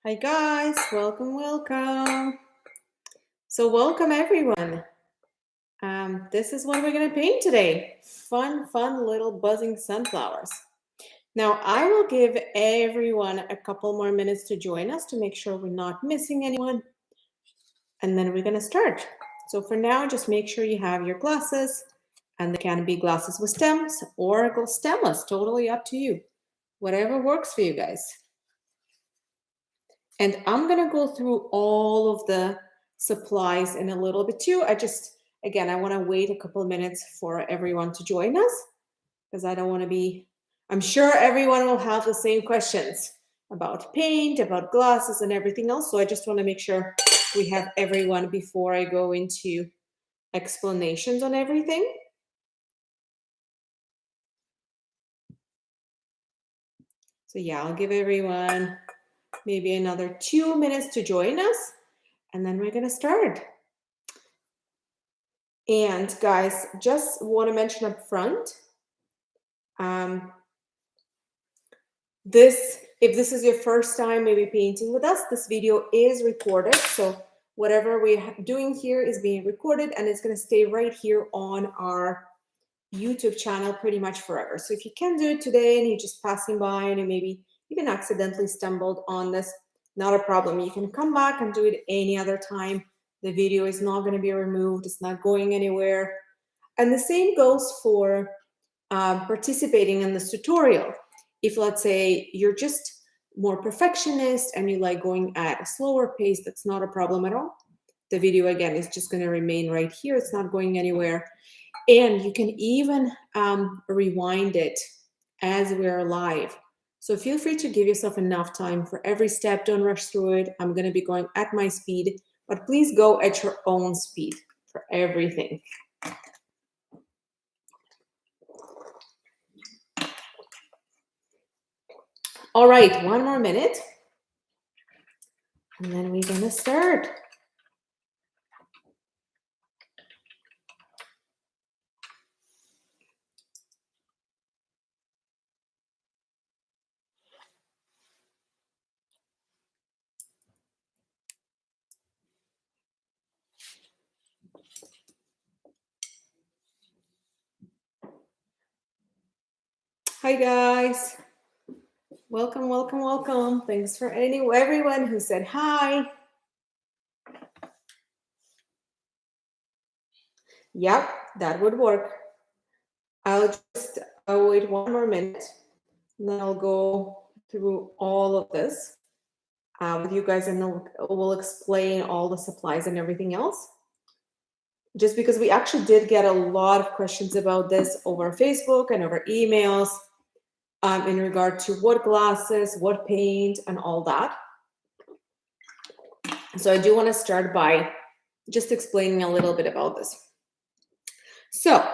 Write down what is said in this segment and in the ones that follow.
Hi guys, welcome. So welcome everyone. This is what we're gonna paint today. Fun little buzzing sunflowers. Now I will give everyone a couple more minutes to join us to make sure we're not missing anyone. And then we're gonna start. So for now, just make sure you have your glasses, and they can be glasses with stems or stemless, totally up to you. Whatever works for you guys. And I'm going to go through all of the supplies in a little bit too. I want to wait a couple of minutes for everyone to join us because I don't want to I'm sure everyone will have the same questions about paint, about glasses and everything else. So I just want to make sure we have everyone before I go into explanations on everything. So yeah, I'll give everyone maybe another 2 minutes to join us, and then we're going to start. And guys, just want to mention up front, if this is your first time maybe painting with us, this video is recorded. So whatever we're doing here is being recorded, and it's going to stay right here on our YouTube channel pretty much forever. So if you can do it today and you're just passing by and you maybe even accidentally stumbled on this, not a problem. You can come back and do it any other time. The video is not going to be removed. It's not going anywhere. And the same goes for participating in this tutorial. If let's say you're just more perfectionist and you like going at a slower pace, that's not a problem at all. The video again is just going to remain right here. It's not going anywhere. And you can even rewind it as we're live. So feel free to give yourself enough time for every step. Don't rush through it. I'm going to be going at my speed, but please go at your own speed for everything. All right, one more minute, and then we're going to start. Hi guys, welcome. Thanks for everyone who said hi. Yep, that would work. I'll wait one more minute, and then I'll go through all of this with you guys, and we'll explain all the supplies and everything else. Just because we actually did get a lot of questions about this over Facebook and over emails in regard to what glasses, what paint, and all that. So I do want to start by just explaining a little bit about this. So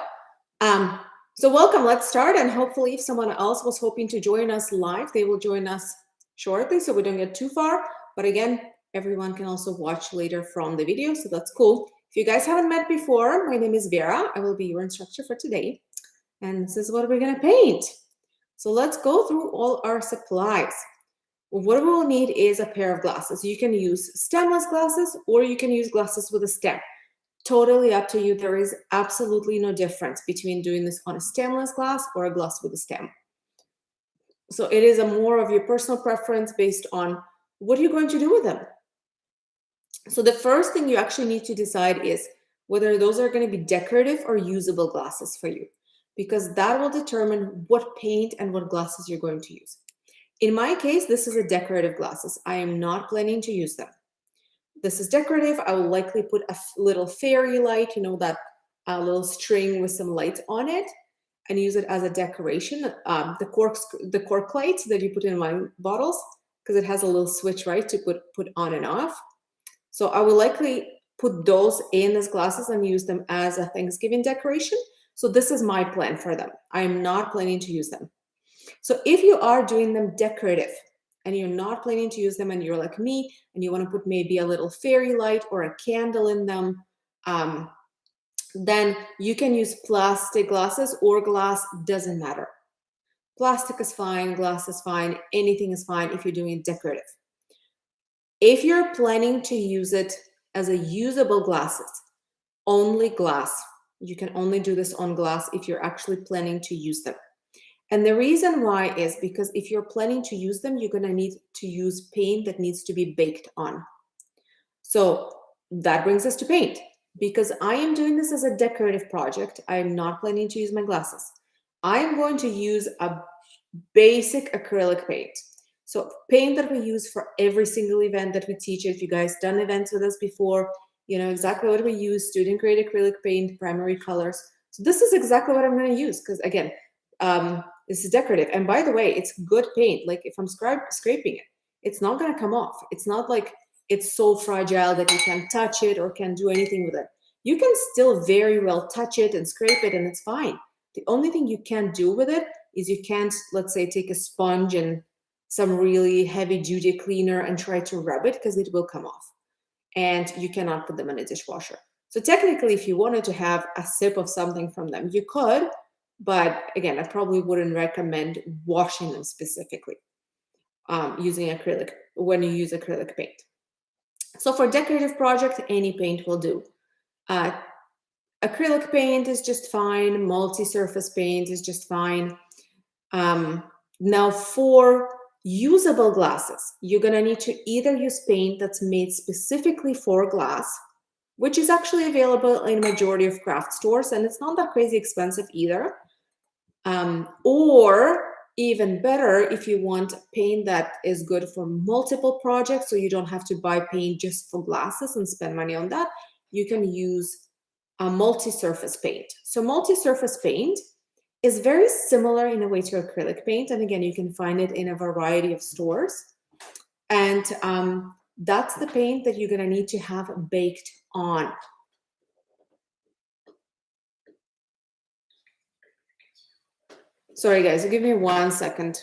welcome, let's start. And hopefully if someone else was hoping to join us live, they will join us shortly so we don't get too far. But again, everyone can also watch later from the video, so that's cool. If you guys haven't met before, my name is Vera. I will be your instructor for today. And this is what we're gonna paint. So let's go through all our supplies. What we will need is a pair of glasses. You can use stemless glasses or you can use glasses with a stem. Totally up to you. There is absolutely no difference between doing this on a stemless glass or a glass with a stem. So it is a more of your personal preference based on what you're going to do with them. So the first thing you actually need to decide is whether those are going to be decorative or usable glasses for you, because that will determine what paint and what glasses you're going to use. In my case, this is a decorative glasses. I am not planning to use them. This is decorative. I will likely put a little fairy light, you know, that little string with some lights on it, and use it as a decoration. The cork lights that you put in wine bottles, because it has a little switch, right, to put on and off. So I will likely put those in as glasses and use them as a Thanksgiving decoration. So this is my plan for them. I am not planning to use them. So if you are doing them decorative and you're not planning to use them and you're like me and you want to put maybe a little fairy light or a candle in them, then you can use plastic glasses or glass, doesn't matter. Plastic is fine, glass is fine, anything is fine if you're doing it decorative. If you're planning to use it as a usable glasses, only glass, you can only do this on glass if you're actually planning to use them. And the reason why is because if you're planning to use them, you're going to need to use paint that needs to be baked on. So that brings us to paint. Because I am doing this as a decorative project, I am not planning to use my glasses. I am going to use a basic acrylic paint. So paint that we use for every single event that we teach. If you guys done events with us before, you know exactly what we use, student grade acrylic paint, primary colors. So this is exactly what I'm going to use because again, this is decorative. And by the way, it's good paint. Like if I'm scraping it, it's not going to come off. It's not like it's so fragile that you can't touch it or can do anything with it. You can still very well touch it and scrape it and it's fine. The only thing you can't do with it is you can't, let's say, take a sponge and some really heavy duty cleaner and try to rub it because it will come off. And you cannot put them in a dishwasher. So technically, if you wanted to have a sip of something from them, you could. But again, I probably wouldn't recommend washing them specifically using acrylic when you use acrylic paint. So for decorative project, any paint will do. Acrylic paint is just fine. Multi-surface paint is just fine. Now for usable glasses, you're going to need to either use paint that's made specifically for glass, which is actually available in majority of craft stores, and it's not that crazy expensive either. Or even better, if you want paint that is good for multiple projects, so you don't have to buy paint just for glasses and spend money on that, you can use a multi-surface paint. So multi-surface paint is very similar in a way to acrylic paint. And again, you can find it in a variety of stores. And that's the paint that you're going to need to have baked on. Sorry, guys, give me 1 second.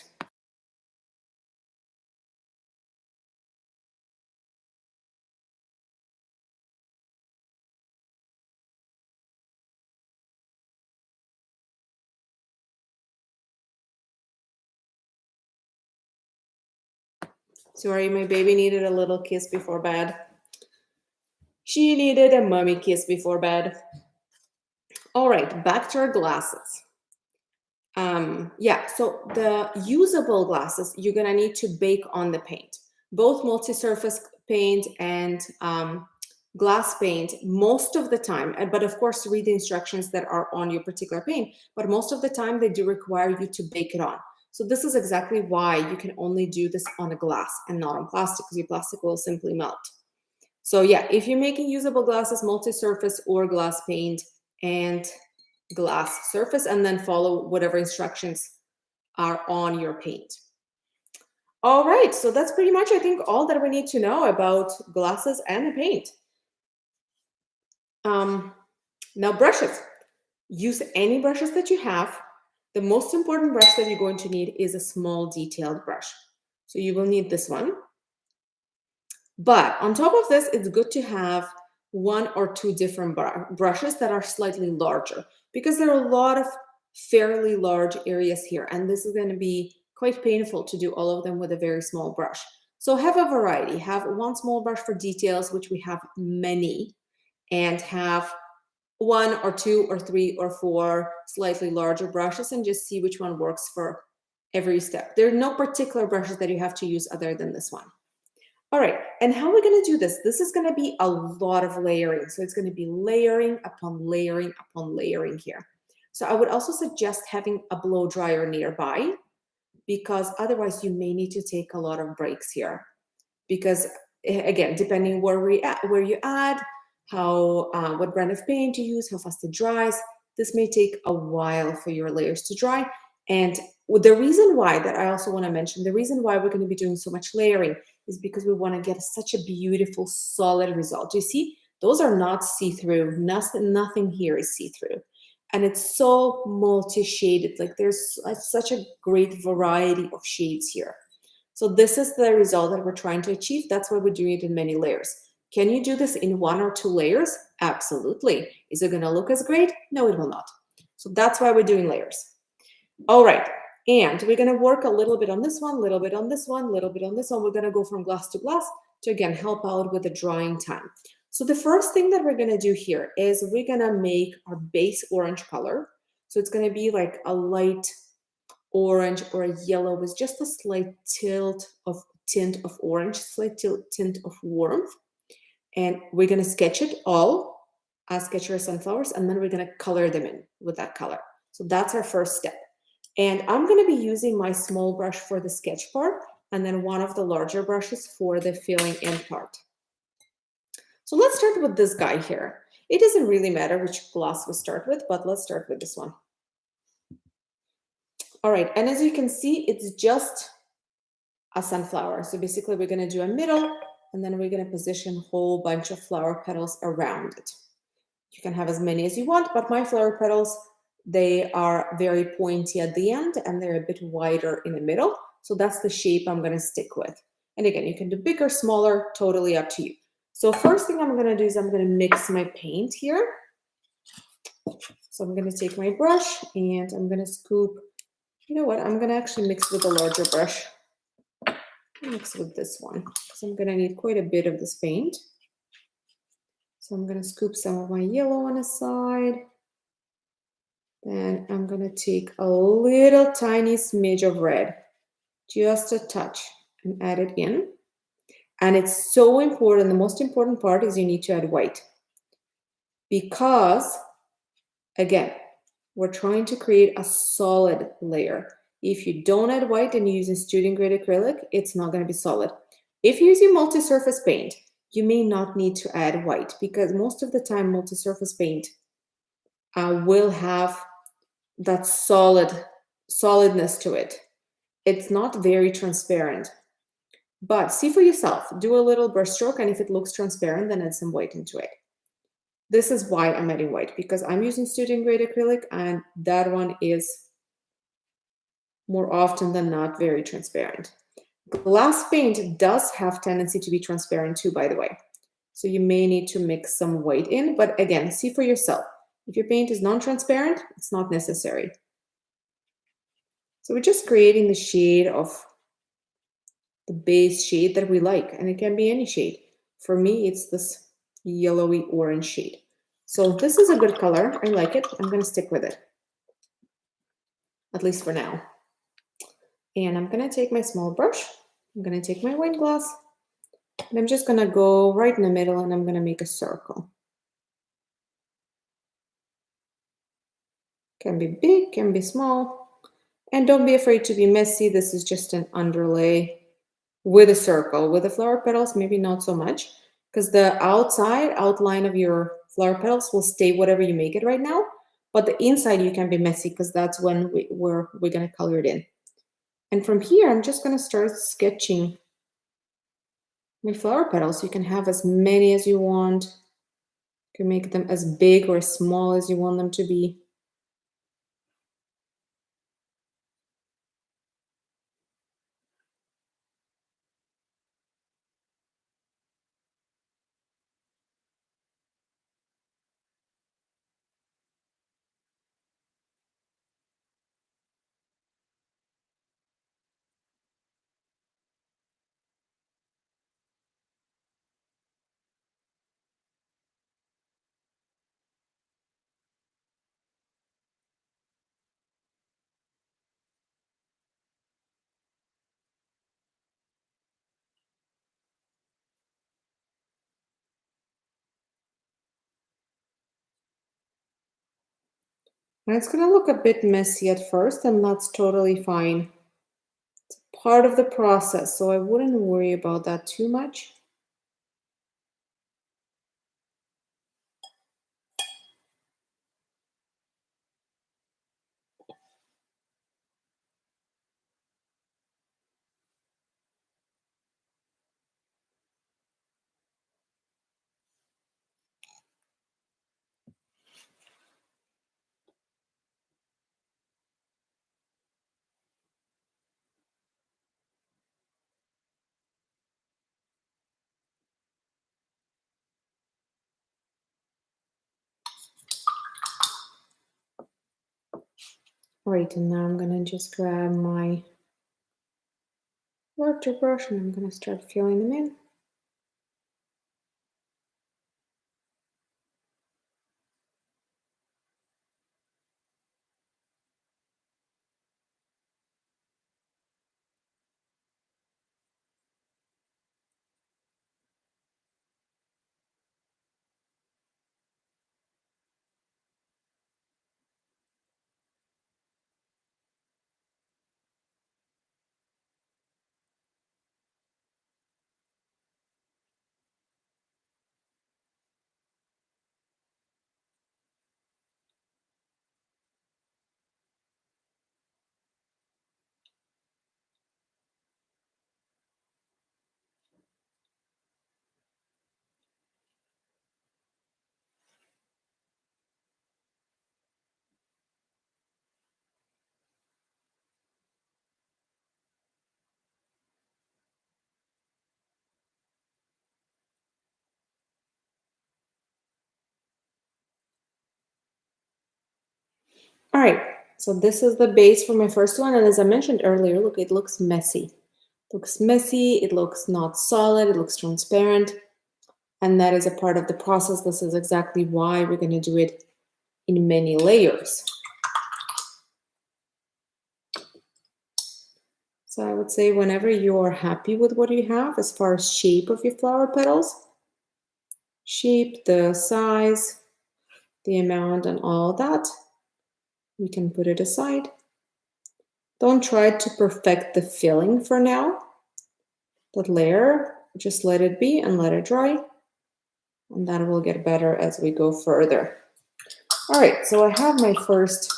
Sorry, my baby needed a little kiss before bed. She needed a mommy kiss before bed. All right, back to our glasses. Yeah, so the usable glasses, you're gonna need to bake on the paint. Both multi-surface paint and glass paint, most of the time, but of course read the instructions that are on your particular paint, but most of the time they do require you to bake it on. So this is exactly why you can only do this on a glass and not on plastic, because your plastic will simply melt. So yeah, if you're making usable glasses, multi-surface or glass paint and glass surface, and then follow whatever instructions are on your paint. All right, so that's pretty much, I think, all that we need to know about glasses and the paint. Now brushes. Use any brushes that you have. The most important brush that you're going to need is a small detailed brush. So you will need this one. But on top of this, it's good to have 1 or 2 different brushes that are slightly larger, because there are a lot of fairly large areas here, and this is going to be quite painful to do all of them with a very small brush. So have a variety. Have 1 small brush for details, which we have many, and have 1 or 2 or 3 or 4 slightly larger brushes, and just see which one works for every step. There are no particular brushes that you have to use other than this one. All right, and how are we going to do this? This is going to be a lot of layering. So it's going to be layering upon layering upon layering here. So I would also suggest having a blow dryer nearby, because otherwise you may need to take a lot of breaks here. Because again, depending where you add, how what brand of paint you use, how fast it dries, this may take a while for your layers to dry. And the reason why that I also want to mention, the reason why we're going to be doing so much layering is because we want to get such a beautiful, solid result. You see, those are not see-through. Nothing here is see-through. And it's so multi-shaded. Like there's such a great variety of shades here. So this is the result that we're trying to achieve. That's why we're doing it in many layers. Can you do this in 1 or 2 layers? Absolutely. Is it going to look as great? No, it will not. So that's why we're doing layers. All right. And we're going to work a little bit on this one, a little bit on this one, a little bit on this one. We're going to go from glass to glass, to again help out with the drying time. So the first thing that we're going to do here is we're going to make our base orange color. So it's going to be like a light orange or a yellow with just a slight tint of orange, slight tint of warmth. And we're going to sketch it all as sketch our sunflowers, and then we're going to color them in with that color. So that's our first step. And I'm going to be using my small brush for the sketch part, and then one of the larger brushes for the filling in part. So let's start with this guy here. It doesn't really matter which glass we start with, but let's start with this one. All right, and as you can see, it's just a sunflower. So basically we're going to do a middle, and then we're going to position a whole bunch of flower petals around it. You can have as many as you want, but my flower petals, they are very pointy at the end and they're a bit wider in the middle. So that's the shape I'm going to stick with. And again, you can do bigger, smaller, totally up to you. So first thing I'm going to do is I'm going to mix my paint here. So I'm going to take my brush and I'm going to scoop. You know what? I'm going to actually mix with a larger brush. Mix with this one because I'm going to need quite a bit of this paint. So I'm going to scoop some of my yellow on the side. Then I'm going to take a little tiny smidge of red, just a touch, and add it in. And it's so important. The most important part is you need to add white. Because, again, we're trying to create a solid layer. If you don't add white and you're using student grade acrylic, it's not going to be solid. If you're using multi-surface paint, you may not need to add white because most of the time multi-surface paint will have that solidness to it. It's not very transparent. But see for yourself, do a little brush stroke, and if it looks transparent, then add some white into it. This is why I'm adding white, because I'm using student grade acrylic, and that one is more often than not very transparent. Glass paint does have tendency to be transparent too, by the way. So you may need to mix some white in, but again, see for yourself. If your paint is non-transparent, it's not necessary. So we're just creating the shade of the base shade that we like, and it can be any shade. For me, it's this yellowy orange shade. So this is a good color. I like it. I'm going to stick with it, at least for now. And I'm going to take my small brush. I'm going to take my wine glass, and I'm just going to go right in the middle, and I'm going to make a circle. Can be big, can be small. And don't be afraid to be messy. This is just an underlay with a circle. With the flower petals, maybe not so much, because the outside outline of your flower petals will stay whatever you make it right now. But the inside, you can be messy because that's when we're going to color it in. And from here, I'm just going to start sketching my flower petals. You can have as many as you want. You can make them as big or as small as you want them to be. And it's going to look a bit messy at first, and that's totally fine. It's part of the process, so I wouldn't worry about that too much. All right, and now I'm going to just grab my larger brush and I'm going to start filling them in. All right, so this is the base for my first one. And as I mentioned earlier, look, it looks messy. It looks messy, it looks not solid, it looks transparent. And that is a part of the process. This is exactly why we're going to do it in many layers. So I would say whenever you're happy with what you have as far as shape of your flower petals, shape, the size, the amount, and all that, you can put it aside. Don't try to perfect the filling for now. That layer, just let it be and let it dry. And that will get better as we go further. All right, so I have my first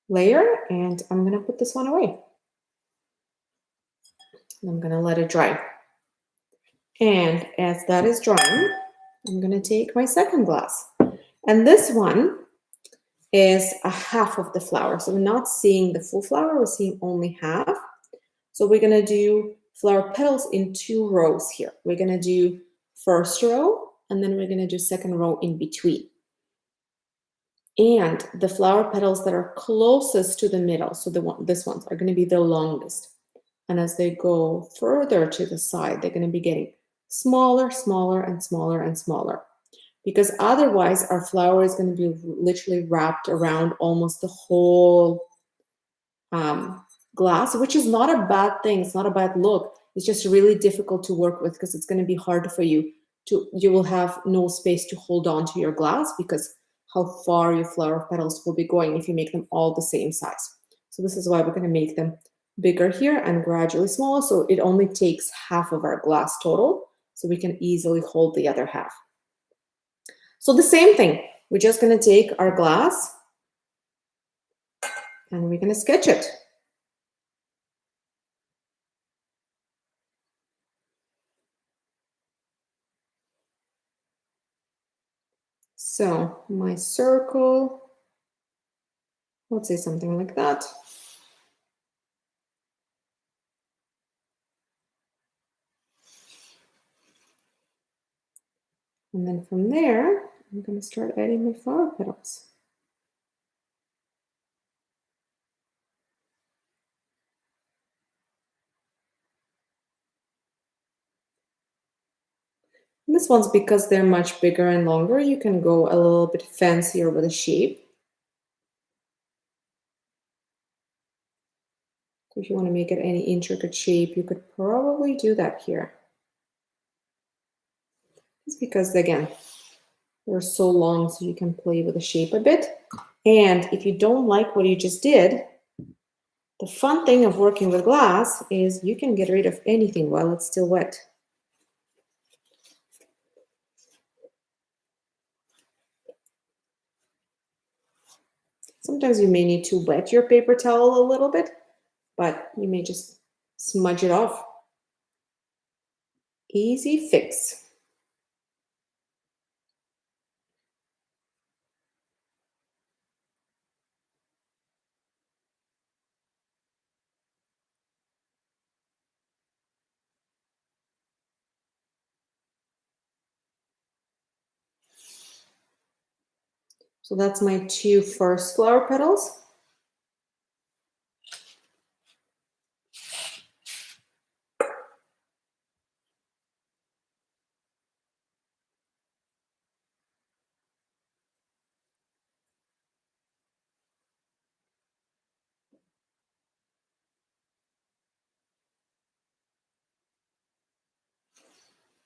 layer and I'm gonna put this one away. I'm gonna let it dry. And as that is drying, I'm gonna take my second glass. And this one is a half of the flower. So we're not seeing the full flower, we're seeing only half. So we're gonna do flower petals in 2 rows here. We're gonna do first row, and then we're gonna do second row in between. And the flower petals that are closest to the middle, so this ones are gonna be the longest. And as they go further to the side, they're gonna be getting smaller, smaller, and smaller, and smaller. Because otherwise our flower is gonna be literally wrapped around almost the whole glass, which is not a bad thing. It's not a bad look. It's just really difficult to work with because it's going to be hard for you you will have no space to hold on to your glass because how far your flower petals will be going if you make them all the same size. So this is why we're going to make them bigger here and gradually smaller. So it only takes half of our glass total. So we can easily hold the other half. So the same thing, we're just going to take our glass and we're going to sketch it. So my circle, let's say something like that. And then from there, I'm going to start adding my flower petals. And this one's because they're much bigger and longer, you can go a little bit fancier with the shape. So if you want to make it any intricate shape, you could probably do that here. It's because, again, they're so long, so you can play with the shape a bit. And if you don't like what you just did, the fun thing of working with glass is you can get rid of anything while it's still wet. Sometimes you may need to wet your paper towel a little bit, but you may just smudge it off. Easy fix. So that's my 2 first flower petals.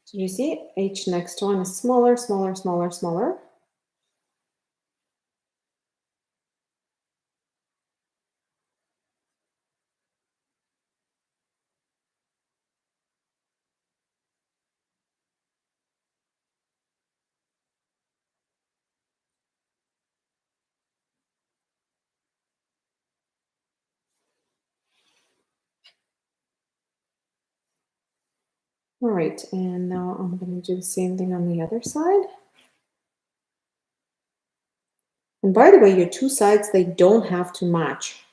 So you see, each next one is smaller, smaller, smaller, smaller. All right, and now I'm going to do the same thing on the other side. And by the way, your 2 sides, they don't have to match.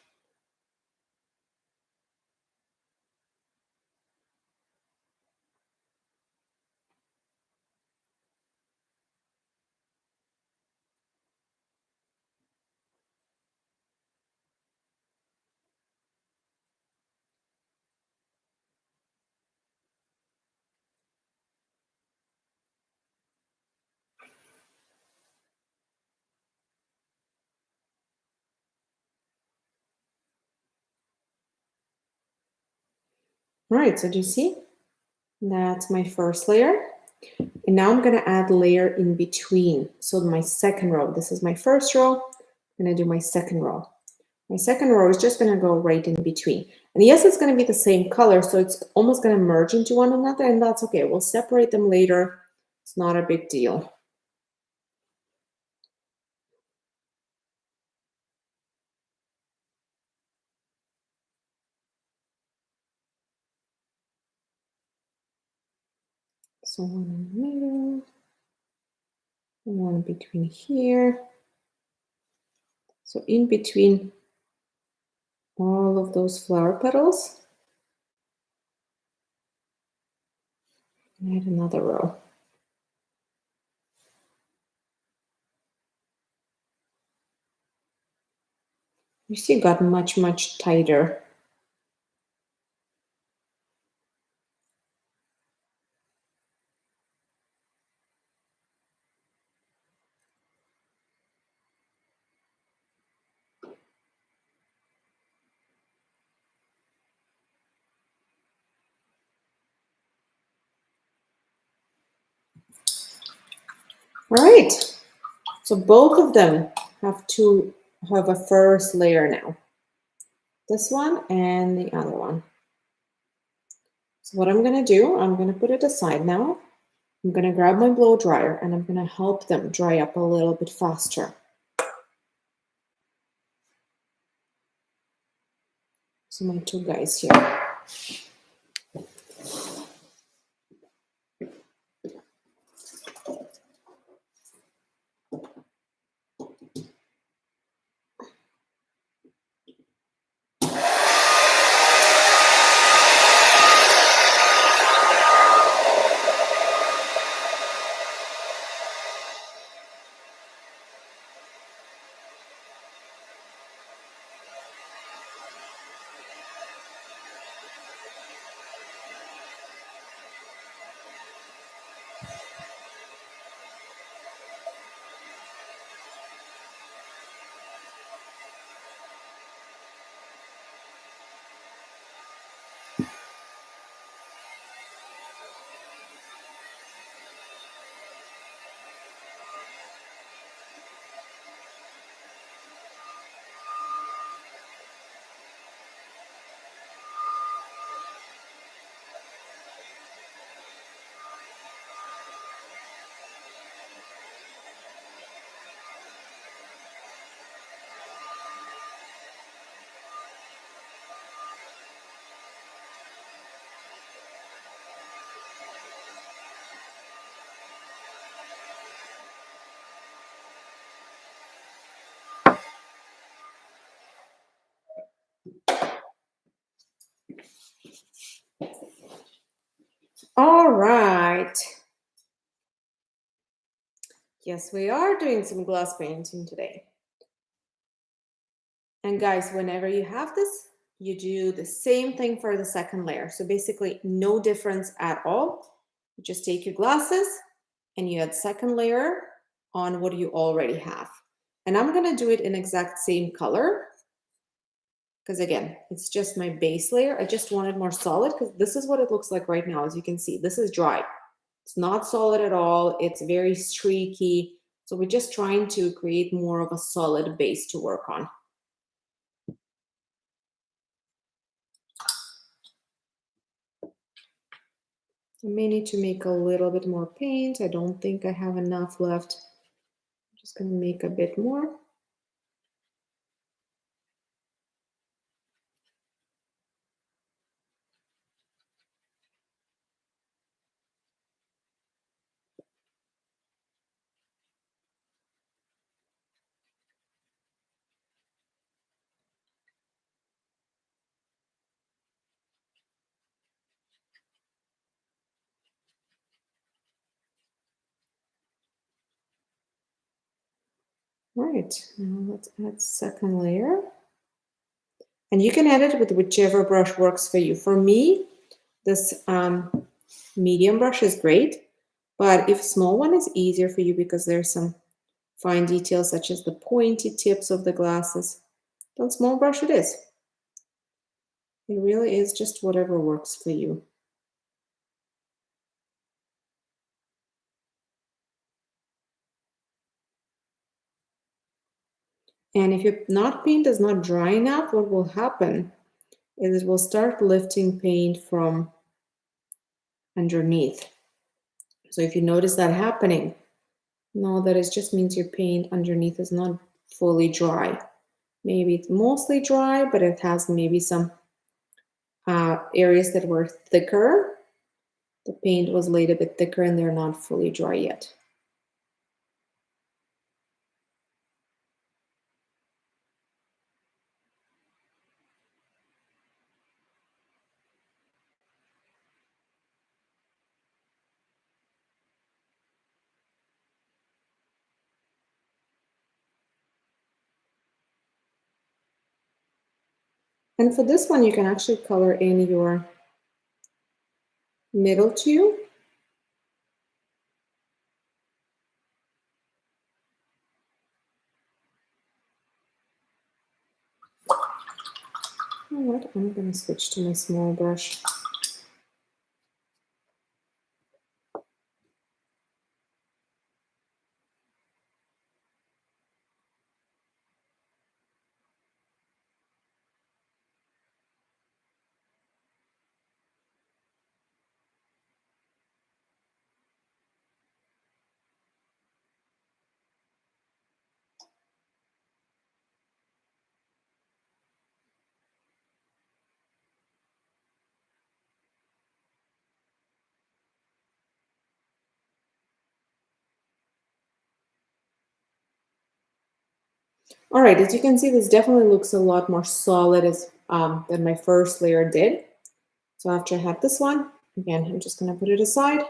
All right, so do you see? That's my first layer. And now I'm going to add layer in between. So my second row, this is my first row. I'm going to do my second row. My second row is just going to go right in between. And yes, it's going to be the same color, so it's almost going to merge into one another, and that's okay. We'll separate them later. It's not a big deal. So one in the middle, one between here. So in between all of those flower petals, add another row. You see, it got much, much tighter. All right, so both of them have to have a first layer now. This one and the other one. So what I'm going to do, I'm going to put it aside now. I'm going to grab my blow dryer and I'm going to help them dry up a little bit faster. So my two guys here. All right. Yes, we are doing some glass painting today. And guys, whenever you have this, you do the same thing for the second layer. So basically no difference at all. You just take your glasses and you add second layer on what you already have. And I'm going to do it in exact same color because again, it's just my base layer. I just want it more solid because this is what it looks like right now. As you can see, this is dry. It's not solid at all. It's very streaky. So we're just trying to create more of a solid base to work on. I may need to make a little bit more paint. I don't think I have enough left. I'm just going to make a bit more. All right, now let's add second layer. And you can add it with whichever brush works for you. For me, this medium brush is great, but if small one is easier for you because there's some fine details such as the pointy tips of the glasses, then small brush it is. It really is just whatever works for you. And if your not paint is not dry enough, what will happen is it will start lifting paint from underneath. So if you notice that happening, know that it just means your paint underneath is not fully dry. Maybe it's mostly dry, but it has maybe some areas that were thicker. The paint was laid a bit thicker and they're not fully dry yet. And for this one, you can actually color in your middle two. You know what? I'm going to switch to my small brush. All right, as you can see, this definitely looks a lot more solid than my first layer did. So after I have this one, again, I'm just going to put it aside.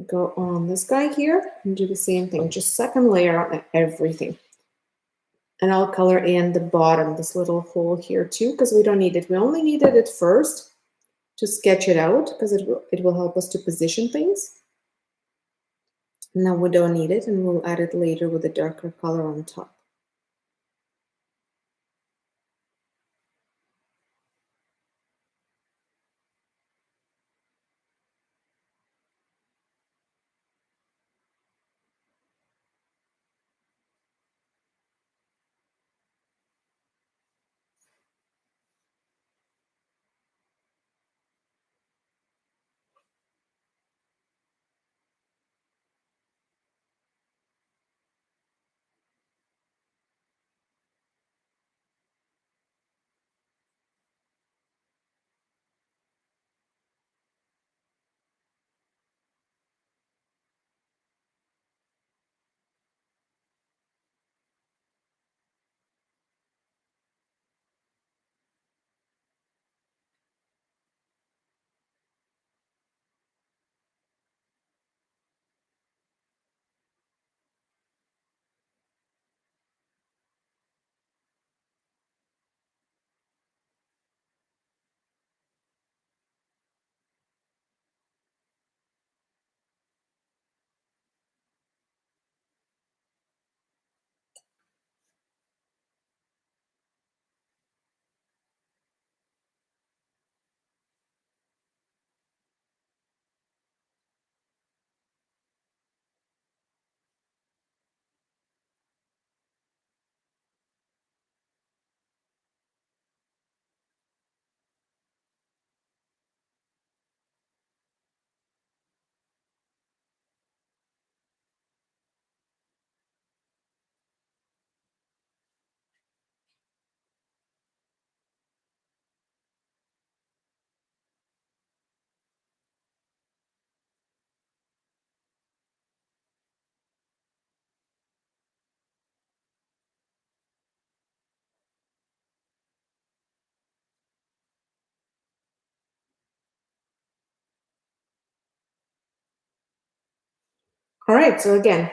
Go on this guy here and do the same thing, just second layer on everything. And I'll color in the bottom, this little hole here too, because we don't need it. We only needed it first to sketch it out because it will help us to position things. Now we don't need it, and we'll add it later with a darker color on top. All right, so again,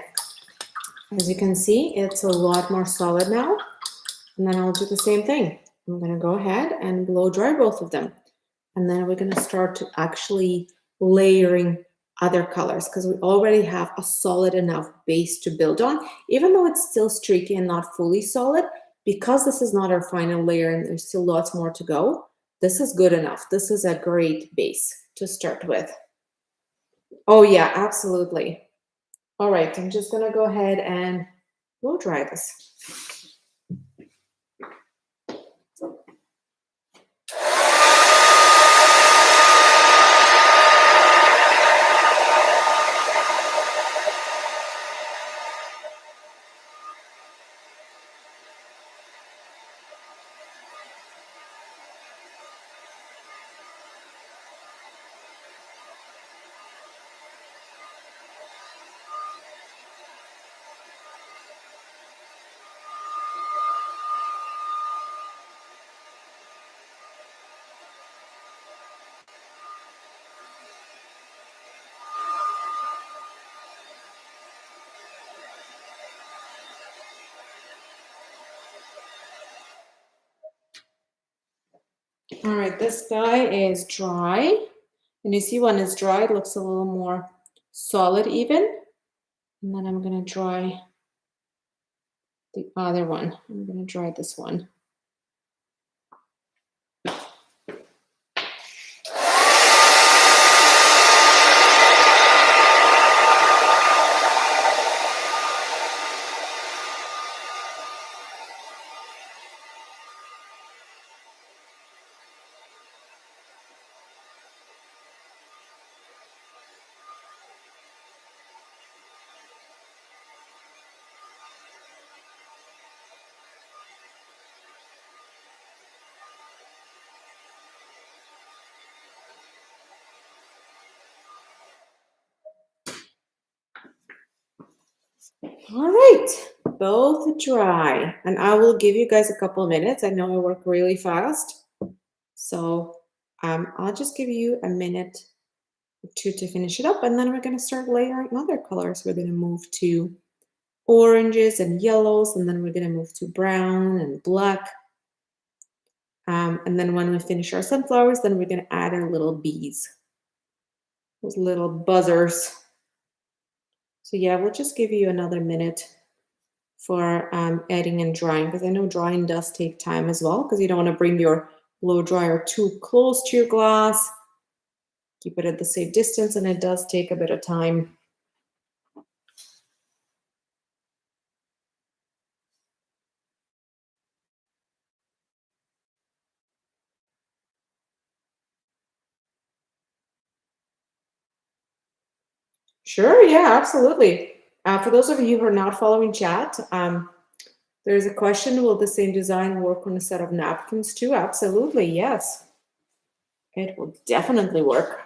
as you can see, it's a lot more solid now. And then I'll do the same thing. I'm going to go ahead and blow dry both of them. And then we're going to start to actually layering other colors because we already have a solid enough base to build on. Even though it's still streaky and not fully solid, because this is not our final layer and there's still lots more to go, This is good enough. This is a great base to start with. Oh yeah, absolutely. All right, I'm just gonna go ahead and blow dry this. All right, this guy is dry. And you see when it's dry, it looks a little more solid even. And then I'm gonna dry the other one. I'm gonna dry this one. All right, both dry. And I will give you guys a couple of minutes. I know I work really fast. So I'll just give you a minute or two to finish it up. And then we're gonna start layering other colors. We're gonna move to oranges and yellows, and then we're gonna move to brown and black. And then when we finish our sunflowers, then we're gonna add our little bees, those little buzzers. So yeah, we'll just give you another minute for adding and drying, because I know drying does take time as well, because you don't want to bring your blow dryer too close to your glass. Keep it at the safe distance, and it does take a bit of time. Sure, yeah, absolutely. For those of you who are not following chat, there's a question, will the same design work on a set of napkins too? Absolutely, yes. It will definitely work.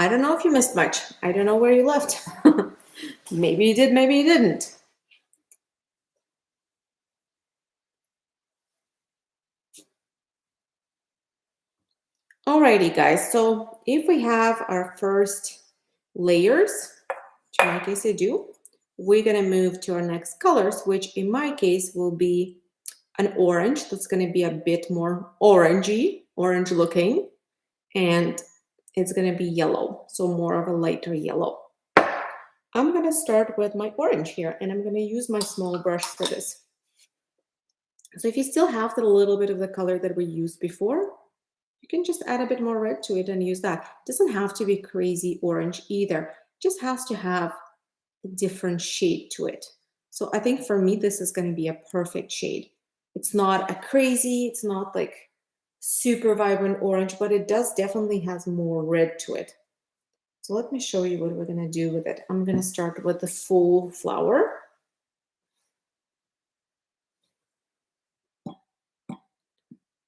I don't know if you missed much. I don't know where you left. Maybe you did, maybe you didn't. Alrighty, guys. So if we have our first layers, which in my case I do, we're gonna move to our next colors, which in my case will be an orange. That's gonna be a bit more orangey, orange looking, and it's gonna be yellow, so more of a lighter yellow. I'm gonna start with my orange here, and I'm gonna use my small brush for this. So if you still have the little bit of the color that we used before, you can just add a bit more red to it and use that. It doesn't have to be crazy orange either. It just has to have a different shade to it. So I think for me, this is going to be a perfect shade. It's not a crazy, it's not like super vibrant orange, but it does definitely has more red to it. So let me show you what we're going to do with it. I'm going to start with the full flower.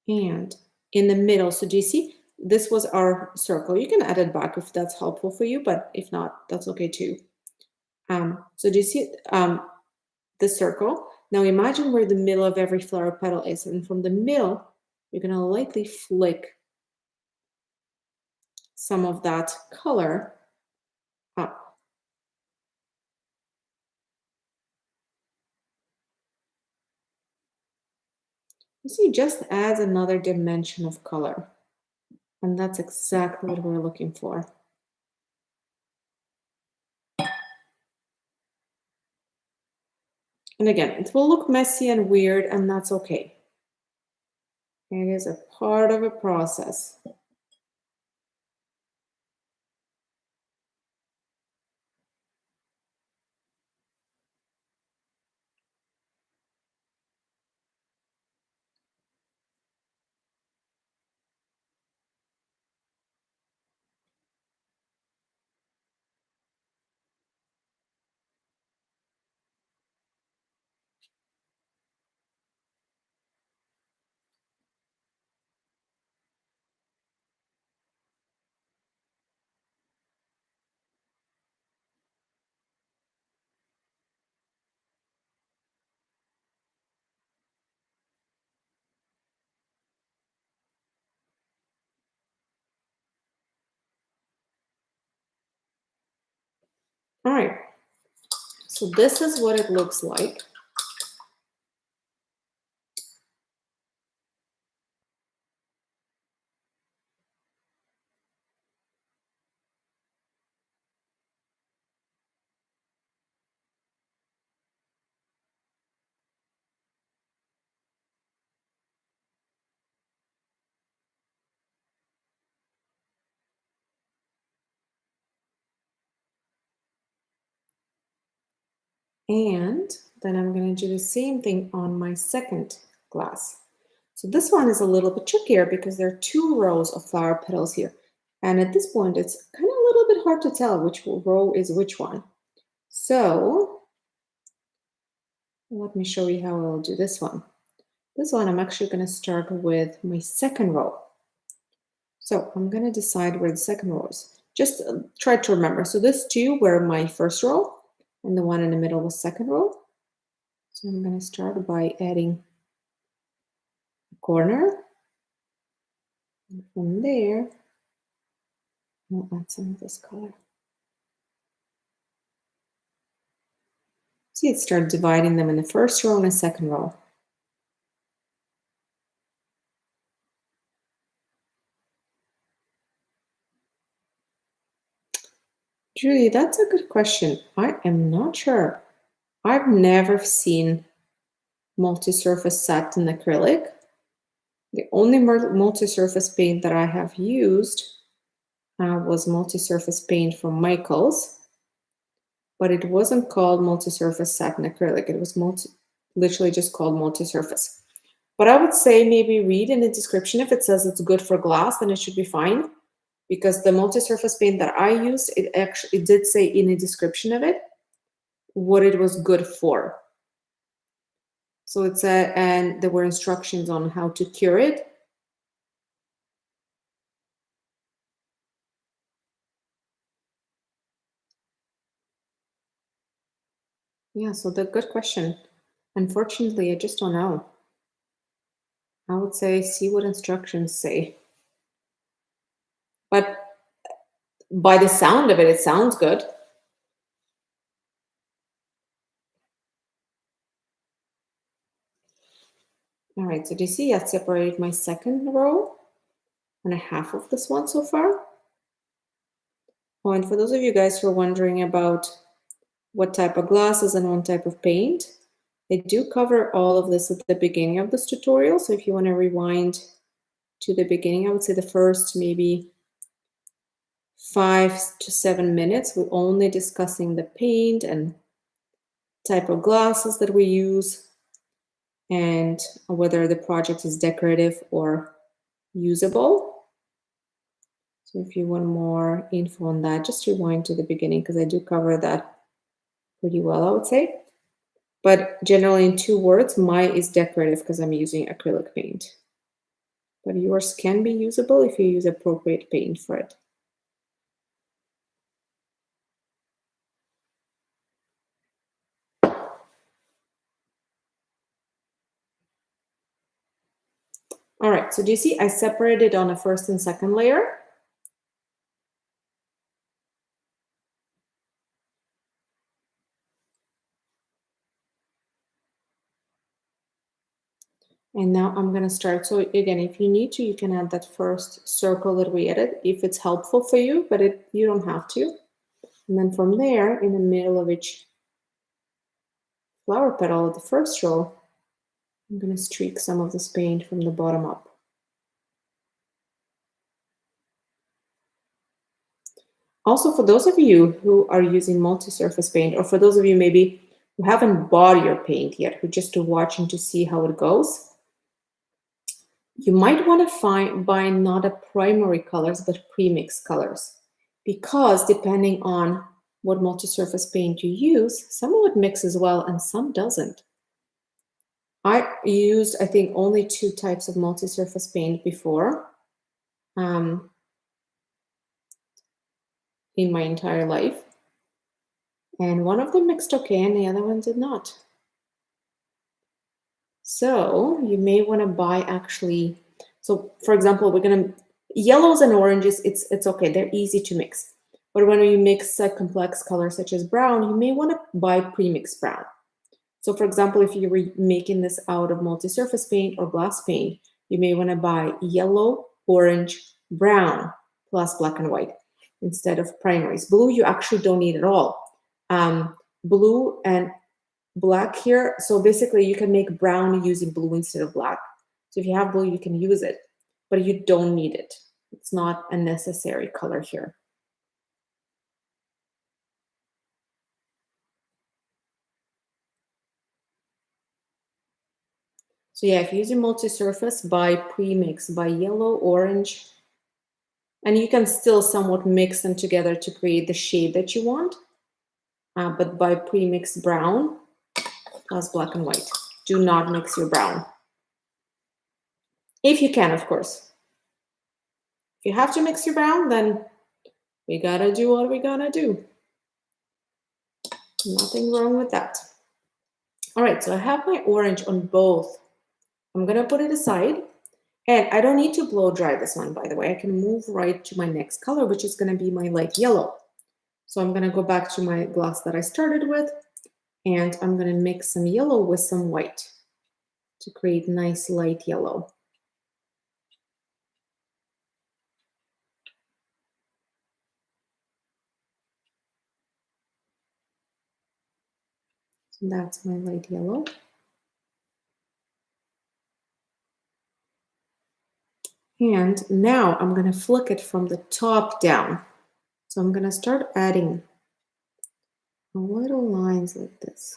And in the middle, so do you see? This was our circle. You can add it back if that's helpful for you, but if not, that's okay too. So do you see the circle? Now imagine where the middle of every flower petal is, and from the middle, you're gonna lightly flick some of that color up. You see, just adds another dimension of color, and that's exactly what we're looking for. And again, it will look messy and weird, and that's okay. It is a part of a process. All right, so this is what it looks like. And then I'm going to do the same thing on my second glass. So this one is a little bit trickier because there are two rows of flower petals here. And at this point, it's kind of a little bit hard to tell which row is which one. So let me show you how I'll do this one. This one, I'm actually going to start with my second row. So I'm going to decide where the second row is. Just try to remember. So this two were my first row, and the one in the middle was second row. So I'm going to start by adding a corner. And from there, I'll add some of this color. See, it started dividing them in the first row and the second row. Julie, that's a good question. I am not sure. I've never seen multi-surface satin acrylic. The only multi-surface paint that I have used was multi-surface paint from Michaels, but it wasn't called multi-surface satin acrylic. It was literally just called multi-surface. But I would say maybe read in the description. If it says it's good for glass, then it should be fine. Because the multi-surface paint that I used, it did say in the description of it what it was good for. So it's and there were instructions on how to cure it. Yeah, so the good question. Unfortunately, I just don't know. I would say see what instructions say. But by the sound of it, it sounds good. All right, so do you see I separated my second row and a half of this one so far? Oh, and for those of you guys who are wondering about what type of glasses and what type of paint, I do cover all of this at the beginning of this tutorial. So if you want to rewind to the beginning, I would say the first maybe 5 to 7 minutes, we're only discussing the paint and type of glasses that we use and whether the project is decorative or usable. So if you want more info on that, just rewind to the beginning because I do cover that pretty well, I would say. But generally in 2 words, my is decorative because I'm using acrylic paint. But yours can be usable if you use appropriate paint for it. All right, so do you see I separated on a first and second layer? And now I'm going to start. So again, if you need to, you can add that first circle that we added if it's helpful for you, but you don't have to. And then from there, in the middle of each flower petal, the first row, I'm going to streak some of this paint from the bottom up. Also, for those of you who are using multi-surface paint, or for those of you maybe who haven't bought your paint yet, who just are watching to see how it goes, you might want to buy not a primary colors, but premixed colors. Because depending on what multi-surface paint you use, some of it mixes well and some doesn't. I used, I think, only 2 types of multi-surface paint before in my entire life. And one of them mixed okay and the other one did not. So you may want to buy actually, so for example, we're going to, yellows and oranges, it's okay, they're easy to mix. But when you mix a complex color such as brown, you may want to buy premixed brown. So for example, if you were making this out of multi-surface paint or glass paint, you may want to buy yellow, orange, brown, plus black and white instead of primaries. Blue, you actually don't need at all. Blue and black here. So basically you can make brown using blue instead of black. So if you have blue, you can use it, but you don't need it. It's not a necessary color here. So yeah, if you're using multi-surface, buy premix, buy yellow, orange, and you can still somewhat mix them together to create the shade that you want. But buy premix brown plus black and white. Do not mix your brown. If you can, of course. If you have to mix your brown, then we gotta do what we gotta do. Nothing wrong with that. All right, so I have my orange on both. I'm gonna put it aside. And I don't need to blow dry this one, by the way. I can move right to my next color, which is gonna be my light yellow. So I'm gonna go back to my glass that I started with, and I'm gonna mix some yellow with some white to create nice light yellow. So that's my light yellow. And now I'm gonna flick it from the top down. So I'm gonna start adding little lines like this.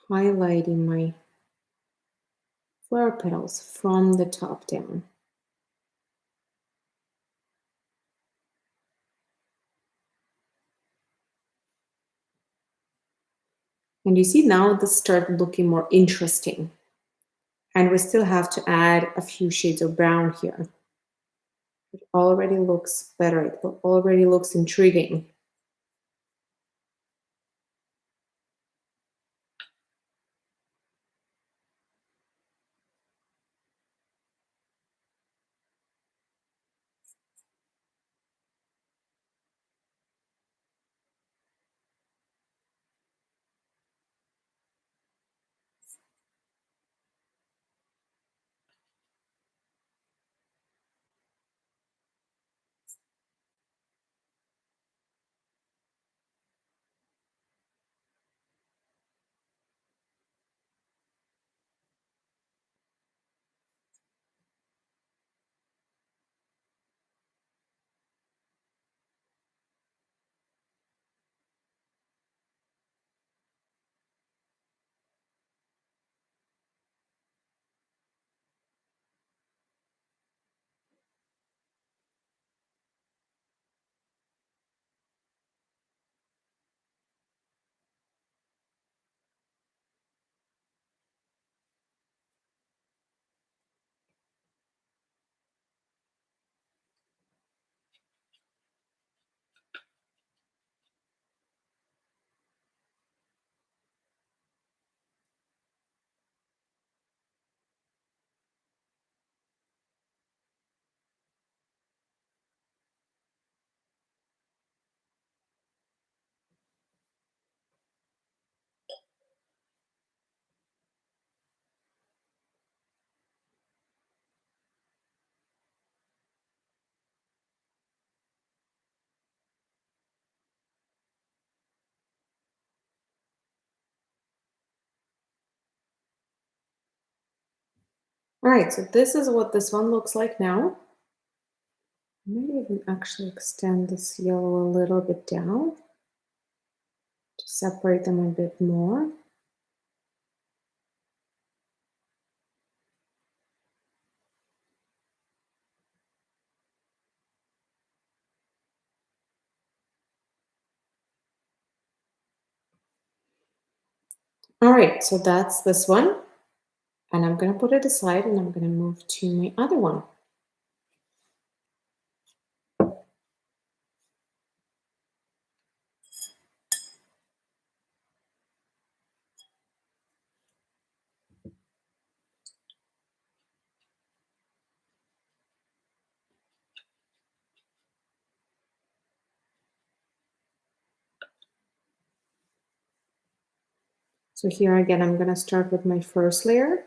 Highlighting my flower petals from the top down. And you see now this started looking more interesting. And we still have to add a few shades of brown here. It already looks better. It already looks intriguing. All right, so this is what this one looks like now. Maybe even actually extend this yellow a little bit down to separate them a bit more. All right, so that's this one. And I'm going to put it aside and I'm going to move to my other one. So here again, I'm going to start with my first layer,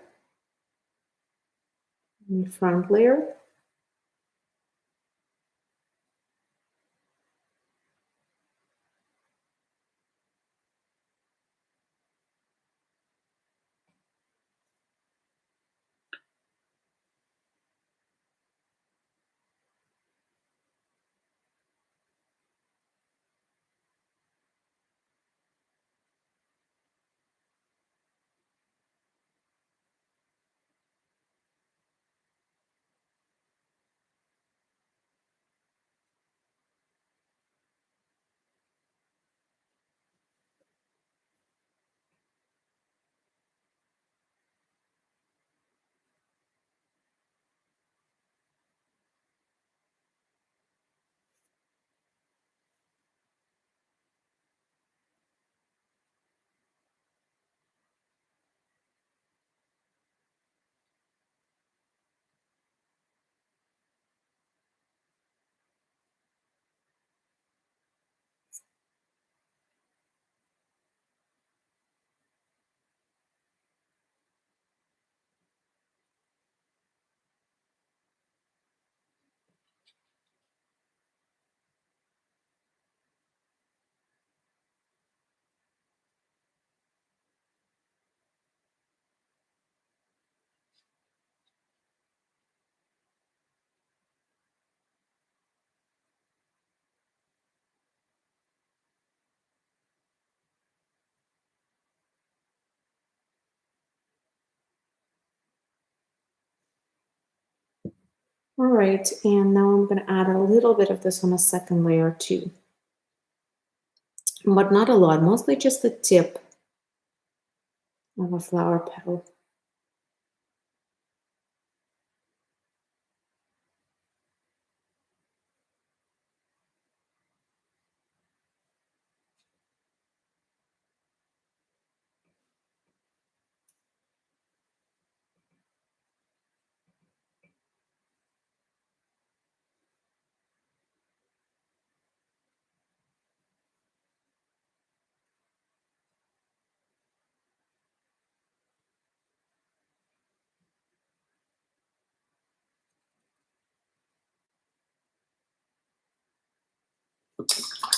my front layer. All right, and now I'm going to add a little bit of this on a second layer too, but not a lot, mostly just the tip of a flower petal.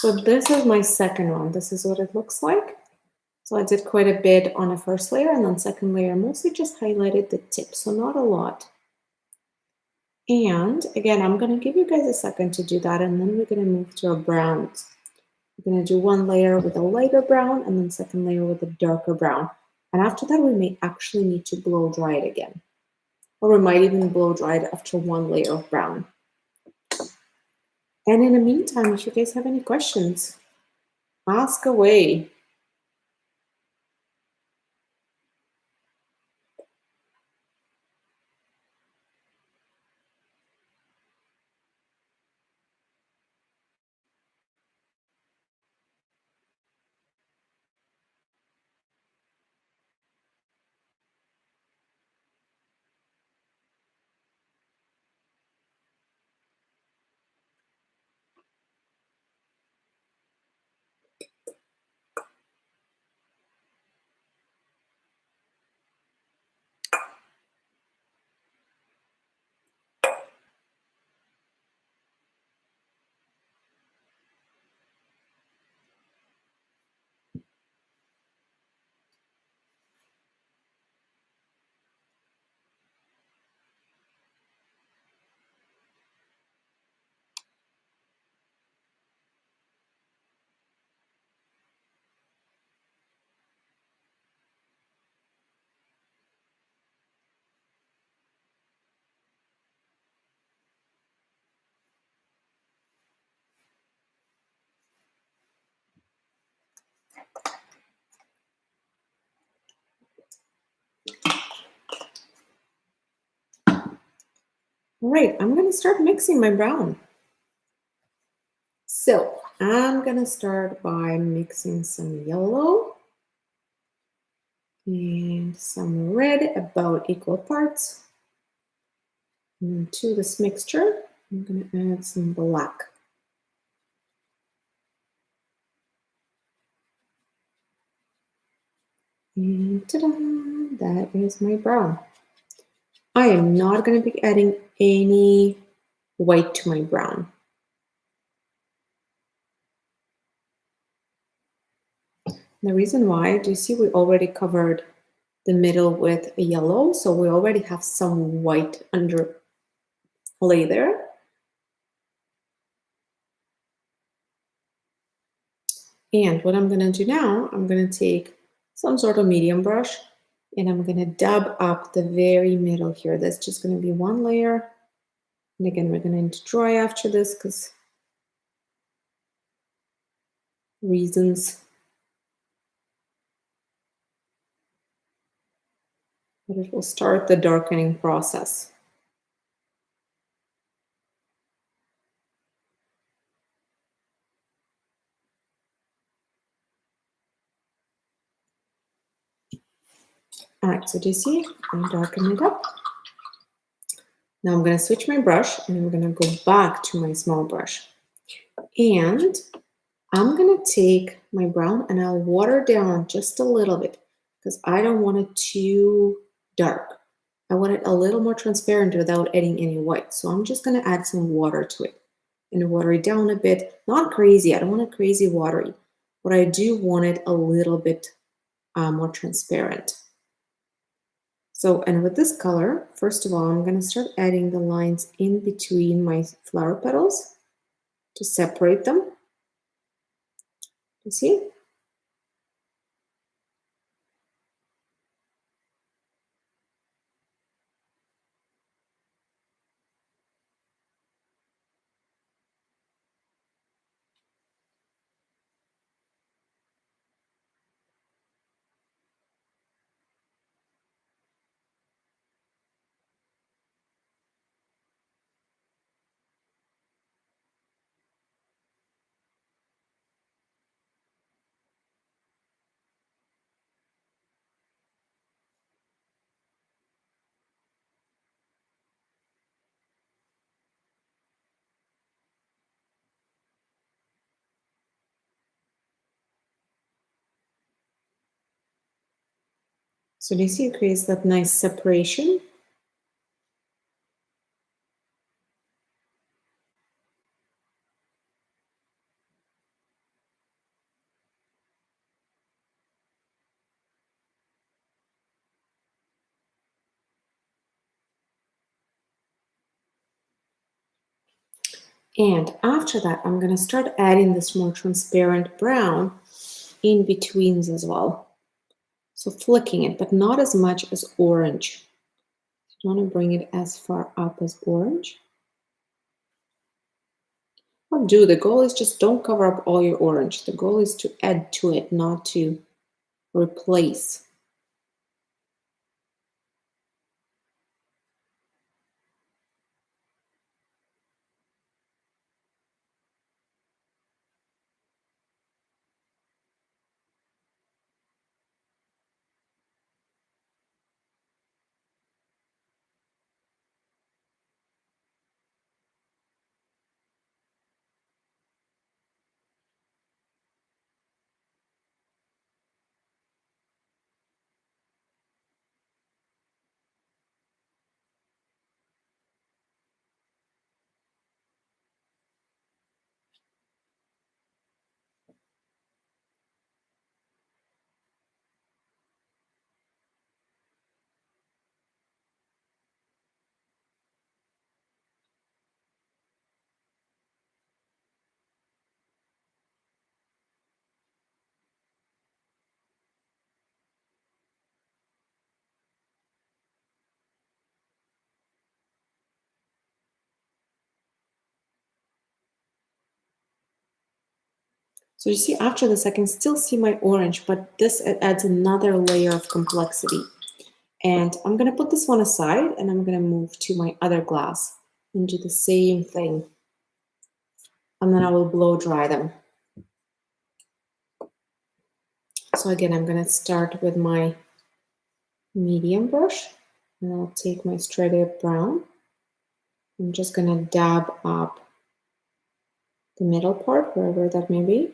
So this is my second one. This is what it looks like. So I did quite a bit on the first layer, and then second layer, mostly just highlighted the tip, so not a lot. And again, I'm gonna give you guys a second to do that, and then we're gonna move to our browns. We're gonna do one layer with a lighter brown, and then second layer with a darker brown. And after that, we may actually need to blow dry it again. Or we might even blow dry it after one layer of brown. And in the meantime, if you guys have any questions, ask away. All right, I'm gonna start mixing my brown. So I'm gonna start by mixing some yellow and some red, about equal parts. And then to this mixture, I'm gonna add some black. And ta-da, that is my brown. I am not gonna be adding any white to my brown. The reason why, do you see we already covered the middle with a yellow, so we already have some white underlay there. And what I'm gonna do now, I'm gonna take some sort of medium brush and I'm gonna dab up the very middle here. That's just gonna be one layer. And again, we're gonna need to dry after this because reasons. But it will start the darkening process. All right, so do you see? I'm darkening it up. Now I'm going to switch my brush and I'm going to go back to my small brush. And I'm going to take my brown and I'll water down just a little bit because I don't want it too dark. I want it a little more transparent without adding any white. So I'm just going to add some water to it and water it down a bit. Not crazy. I don't want it crazy watery, but I do want it a little bit more transparent. So, and with this color, first of all, I'm going to start adding the lines in between my flower petals to separate them. You see? So do you see it creates that nice separation? And after that, I'm going to start adding this more transparent brown in betweens as well. So flicking it, but not as much as orange. You want to bring it as far up as orange. Or do. The goal is just don't cover up all your orange. The goal is to add to it, not to replace. So you see, after this, I can still see my orange, but this adds another layer of complexity. And I'm going to put this one aside, and I'm going to move to my other glass and do the same thing. And then I will blow dry them. So again, I'm going to start with my medium brush, and I'll take my straight up brown. I'm just going to dab up the middle part, wherever that may be.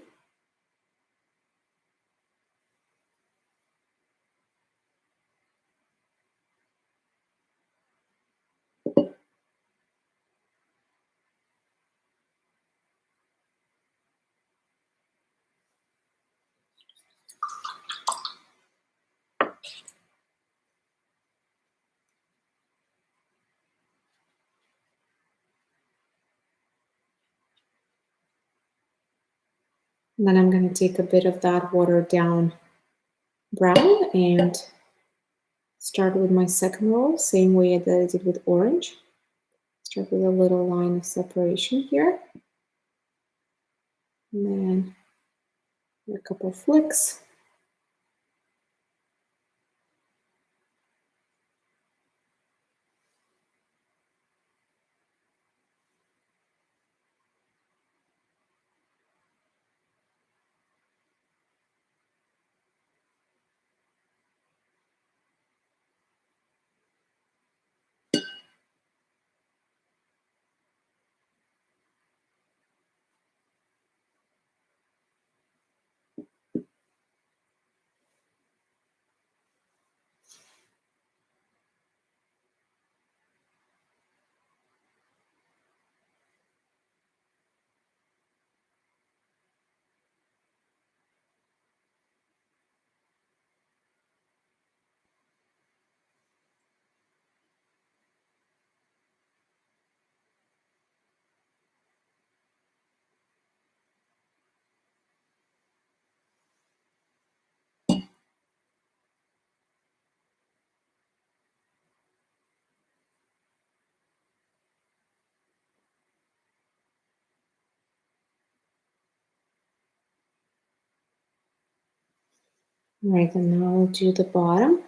And then I'm going to take a bit of that watered down brown and start with my second roll, same way that I did with orange. Start with a little line of separation here. And then a couple flicks. All right, and now I'll do the bottom.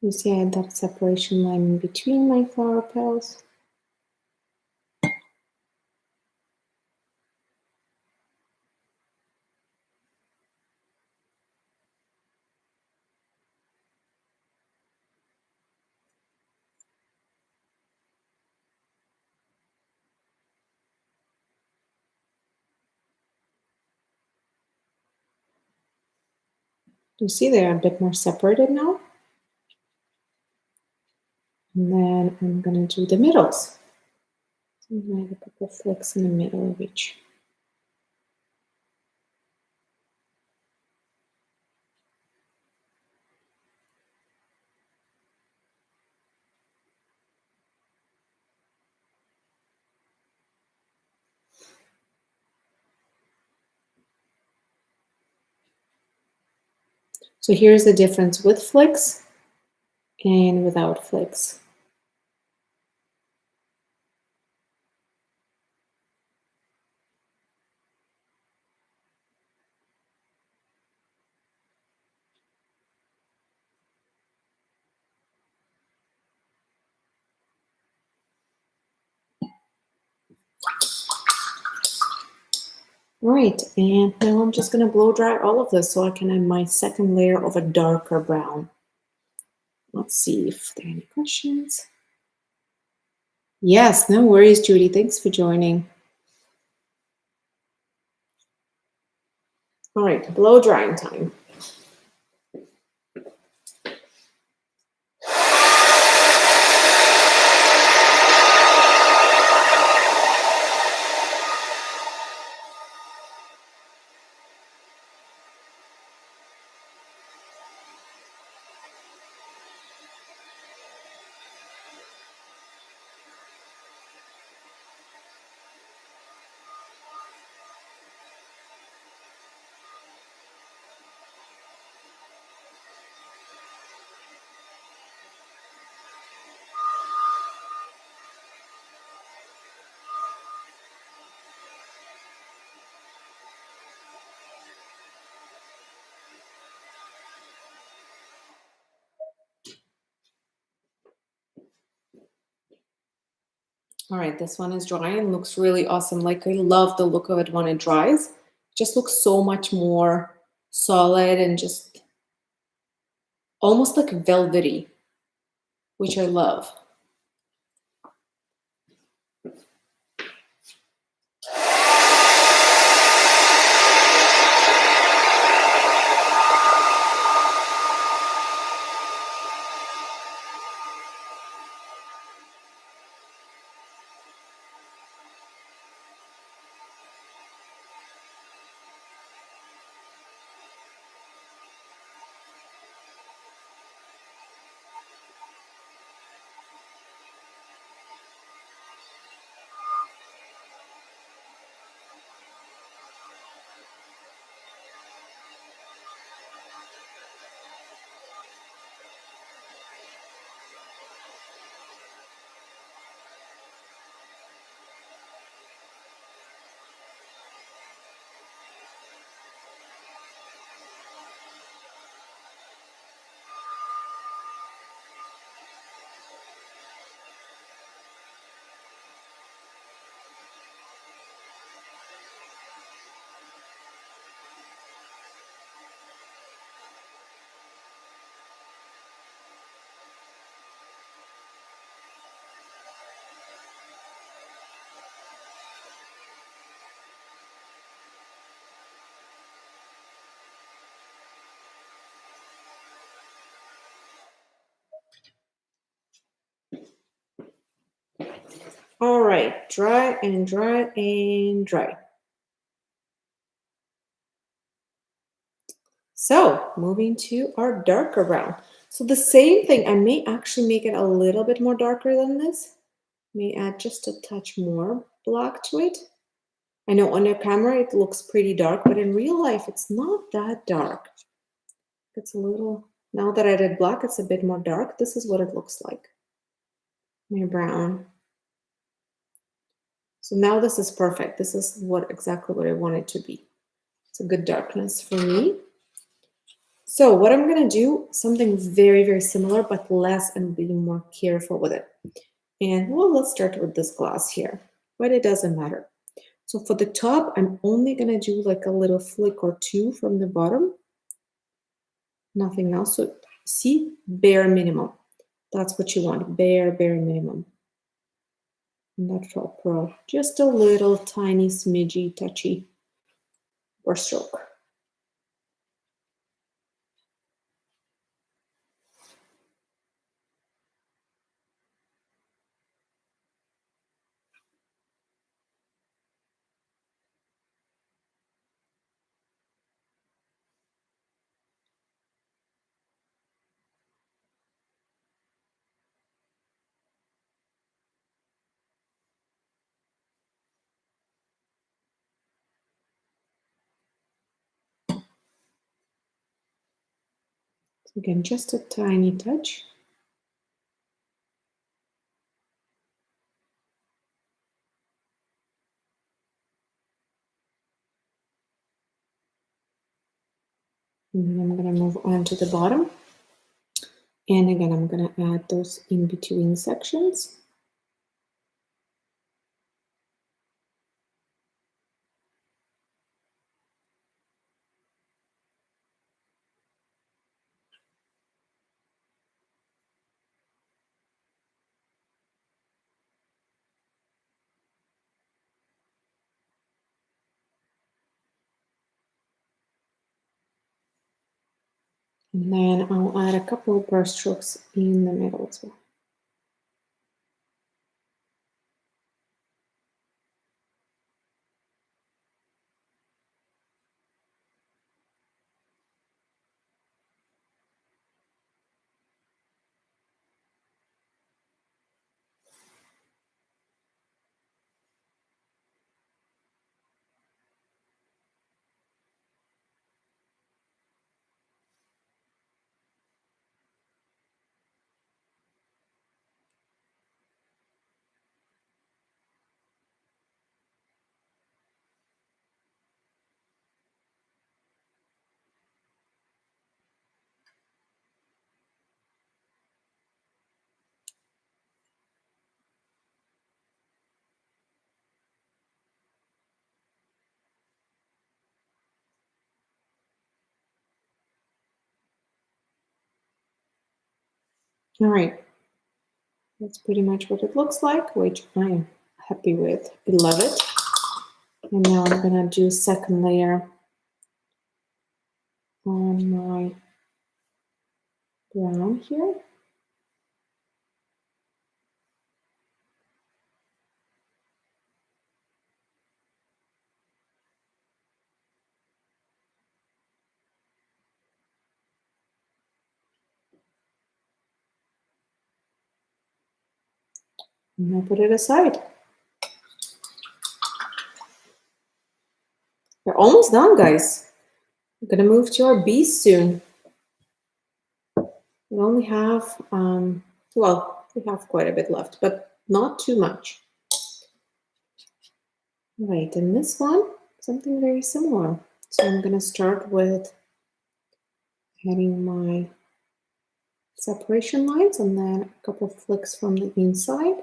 You see I had that separation line in between my flower petals. You see they're a bit more separated now. And then I'm going to do the middles. So I have a couple flicks in the middle of each. So here's the difference with flicks and without flicks. All right, and now I'm just gonna blow dry all of this so I can add my second layer of a darker brown. Let's see if there are any questions. Yes, no worries, Judy. Thanks for joining. All right, blow drying time. All right, this one is dry and looks really awesome. Like I love the look of it when it dries. It just looks so much more solid and just almost like velvety, which I love. All right, dry and dry and dry. So moving to our darker brown. So the same thing, I may actually make it a little bit more darker than this. May add just a touch more black to it. I know on the camera it looks pretty dark, but in real life it's not that dark. It's a little, now that I did black, it's a bit more dark. This is what it looks like. My brown. So now this is perfect. This is exactly what I want it to be. It's a good darkness for me. So what I'm going to do, something very, very similar, but less and being more careful with it. And well, let's start with this glass here, but it doesn't matter. So for the top, I'm only going to do like a little flick or two from the bottom. Nothing else. So see, bare minimum. That's what you want, bare minimum. And that top row, just a little tiny smidgy touchy brush stroke. Again, just a tiny touch. And then I'm going to move on to the bottom. And again, I'm going to add those in between sections. And then I'll add a couple of brush strokes in the middle as well. All right, that's pretty much what it looks like, which I'm happy with. I love it. And now I'm gonna do second layer on my brown here. And I'll put it aside. We're almost done, guys. We're gonna move to our bees soon. We only have, well, we have quite a bit left, but not too much. Right, and this one, something very similar. So I'm gonna start with adding my separation lines and then a couple of flicks from the inside.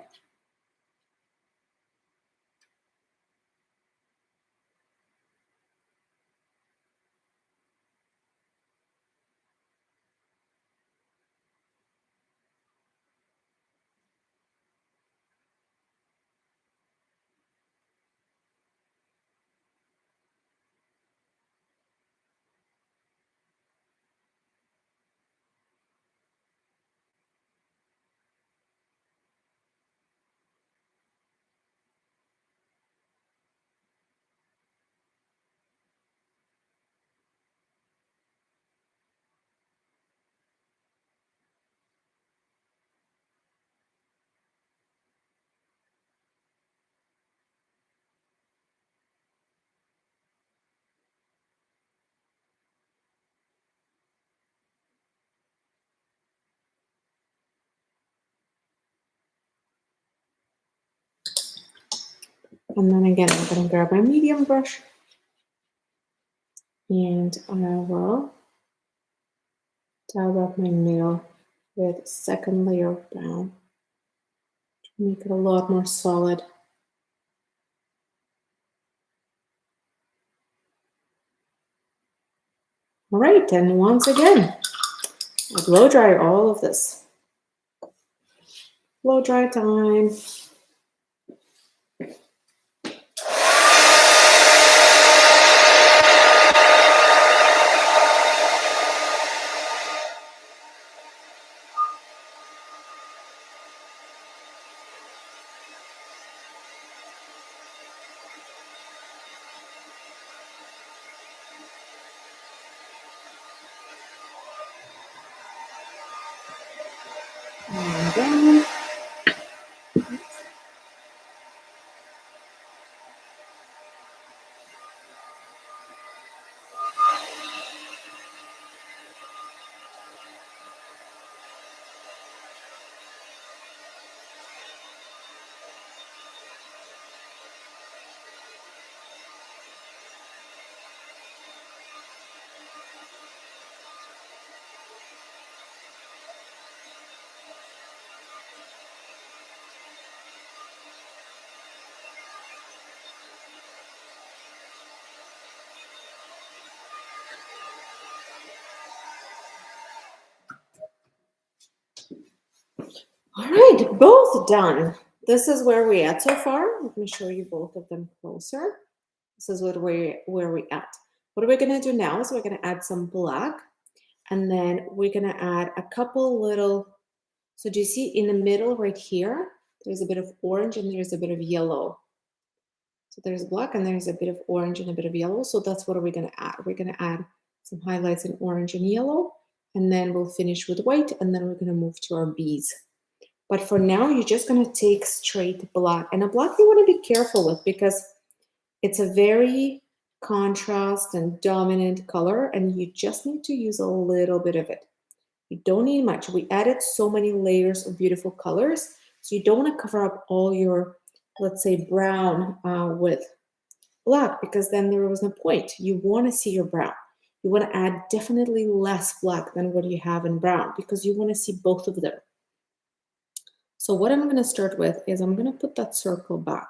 And then again, I'm gonna grab my medium brush and I will dab up my nail with a second layer of brown to make it a lot more solid. All right, and once again, I blow dry all of this. Blow dry time. And then All right, both done. This is where we're at so far. Let me show you both of them closer. This is where we at. What we're gonna do now is we're gonna add some black, and then we're gonna add a couple little. So do you see in the middle right here? There's a bit of orange and there's a bit of yellow. So there's black and there's a bit of orange and a bit of yellow. So that's what we're gonna add. We're gonna add some highlights in orange and yellow, and then we'll finish with white, and then we're gonna move to our bees. But for now, you're just gonna take straight black. And a black you wanna be careful with because it's a very contrast and dominant color, and you just need to use a little bit of it. You don't need much. We added so many layers of beautiful colors, so you don't want to cover up all your, let's say, brown with black, because then there was no point. You want to see your brown. You want to add definitely less black than what you have in brown because you want to see both of them. So what I'm going to start with is I'm going to put that circle back.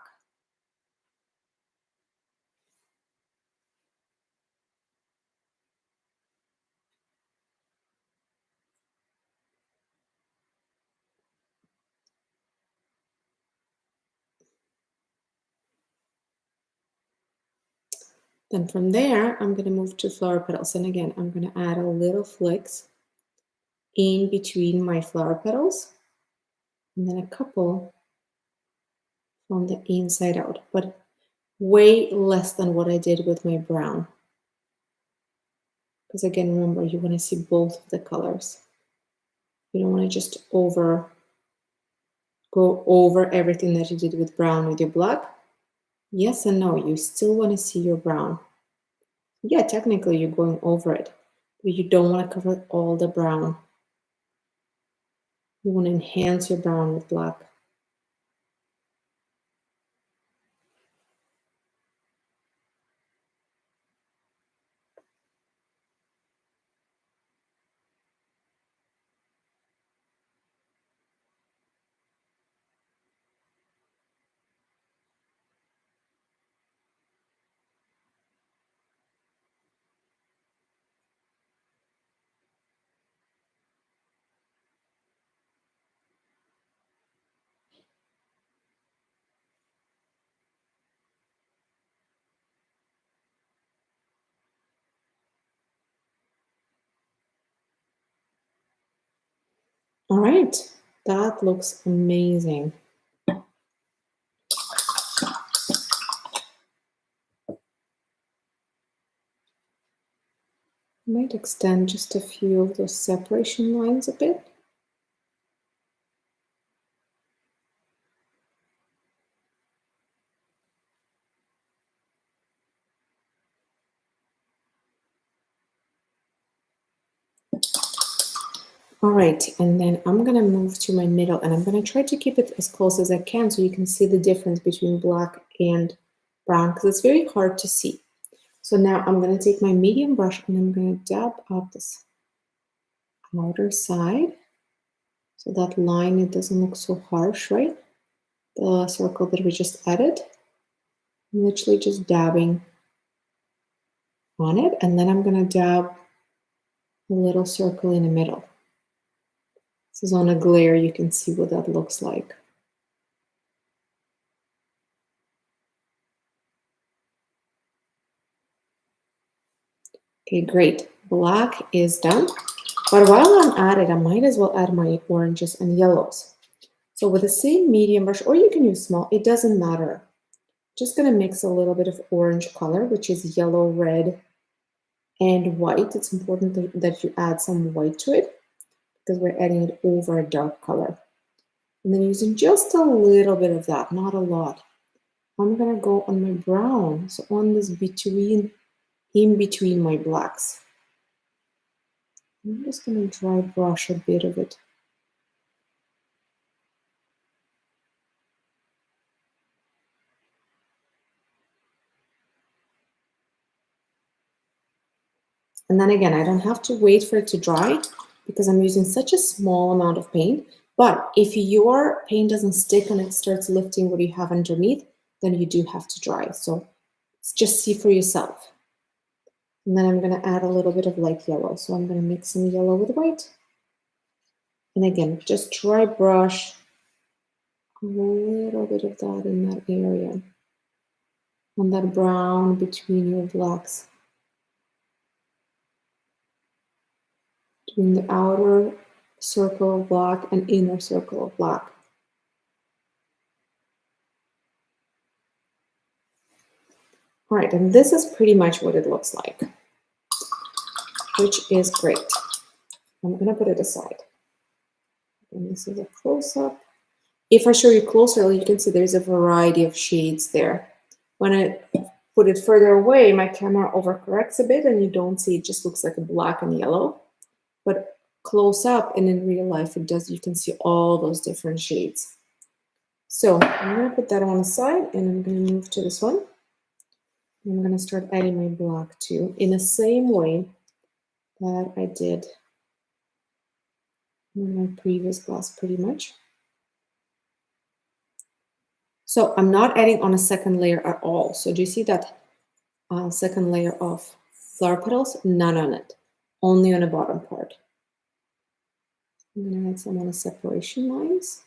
Then from there, I'm going to move to flower petals. And again, I'm going to add a little flicks in between my flower petals, and then a couple from the inside out, but way less than what I did with my brown. Because again, remember, you want to see both of the colors. You don't want to just go over everything that you did with brown with your black. Yes and no, you still want to see your brown. Yeah, technically you're going over it, but you don't want to cover all the brown. You want to enhance your brown with black. All right, that looks amazing. I might extend just a few of those separation lines a bit. All right, and then I'm gonna move to my middle, and I'm gonna try to keep it as close as I can so you can see the difference between black and brown, because it's very hard to see. So now I'm gonna take my medium brush and I'm gonna dab up this outer side. So that line, it doesn't look so harsh, right? The circle that we just added. I'm literally just dabbing on it, and then I'm gonna dab a little circle in the middle. This is on a glare, you can see what that looks like. Okay, great. Black is done. But while I'm at it, I might as well add my oranges and yellows. So with the same medium brush, or you can use small, it doesn't matter. Just gonna mix a little bit of orange color, which is yellow, red, and white. It's important that you add some white to it because we're adding it over a dark color. And then using just a little bit of that, not a lot. I'm gonna go on my brown, so on this in between my blacks. I'm just gonna dry brush a bit of it. And then again, I don't have to wait for it to dry because I'm using such a small amount of paint. But if your paint doesn't stick and it starts lifting what you have underneath, then you do have to dry. So just see for yourself. And then I'm going to add a little bit of light yellow. So I'm going to mix some yellow with white. And again, just dry brush a little bit of that in that area. On that brown between your blacks. Between the outer circle of black and inner circle of black. All right, and this is pretty much what it looks like, which is great. I'm gonna put it aside. And this is a close-up. If I show you closer, you can see there's a variety of shades there. When I put it further away, my camera overcorrects a bit and you don't see, it just looks like a black and yellow. But close up and in real life, it does, you can see all those different shades. So I'm gonna put that on the side and I'm gonna move to this one. I'm going to start adding my black too in the same way that I did in my previous glass pretty much. So I'm not adding on a second layer at all. So do you see that second layer of flower petals? None on it, only on the bottom part. I'm going to add some on the separation lines.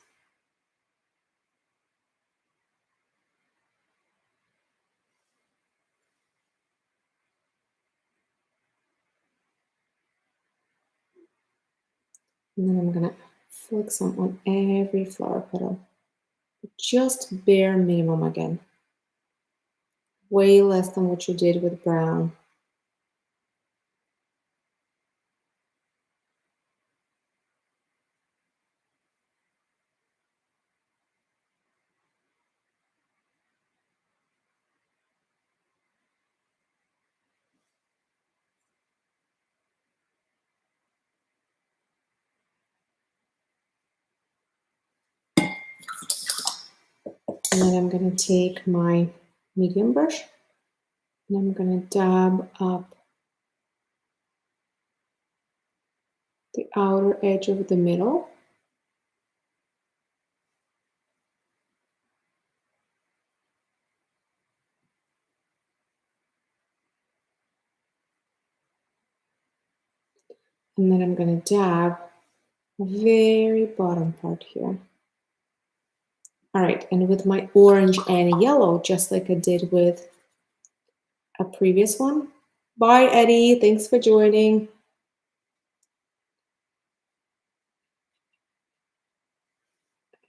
And then I'm going to flick some on every flower petal. Just bare minimum again. Way less than what you did with brown. And then I'm going to take my medium brush and I'm going to dab up the outer edge of the middle. And then I'm going to dab the very bottom part here. All right, and with my orange and yellow, just like I did with a previous one. Bye, Eddie. Thanks for joining.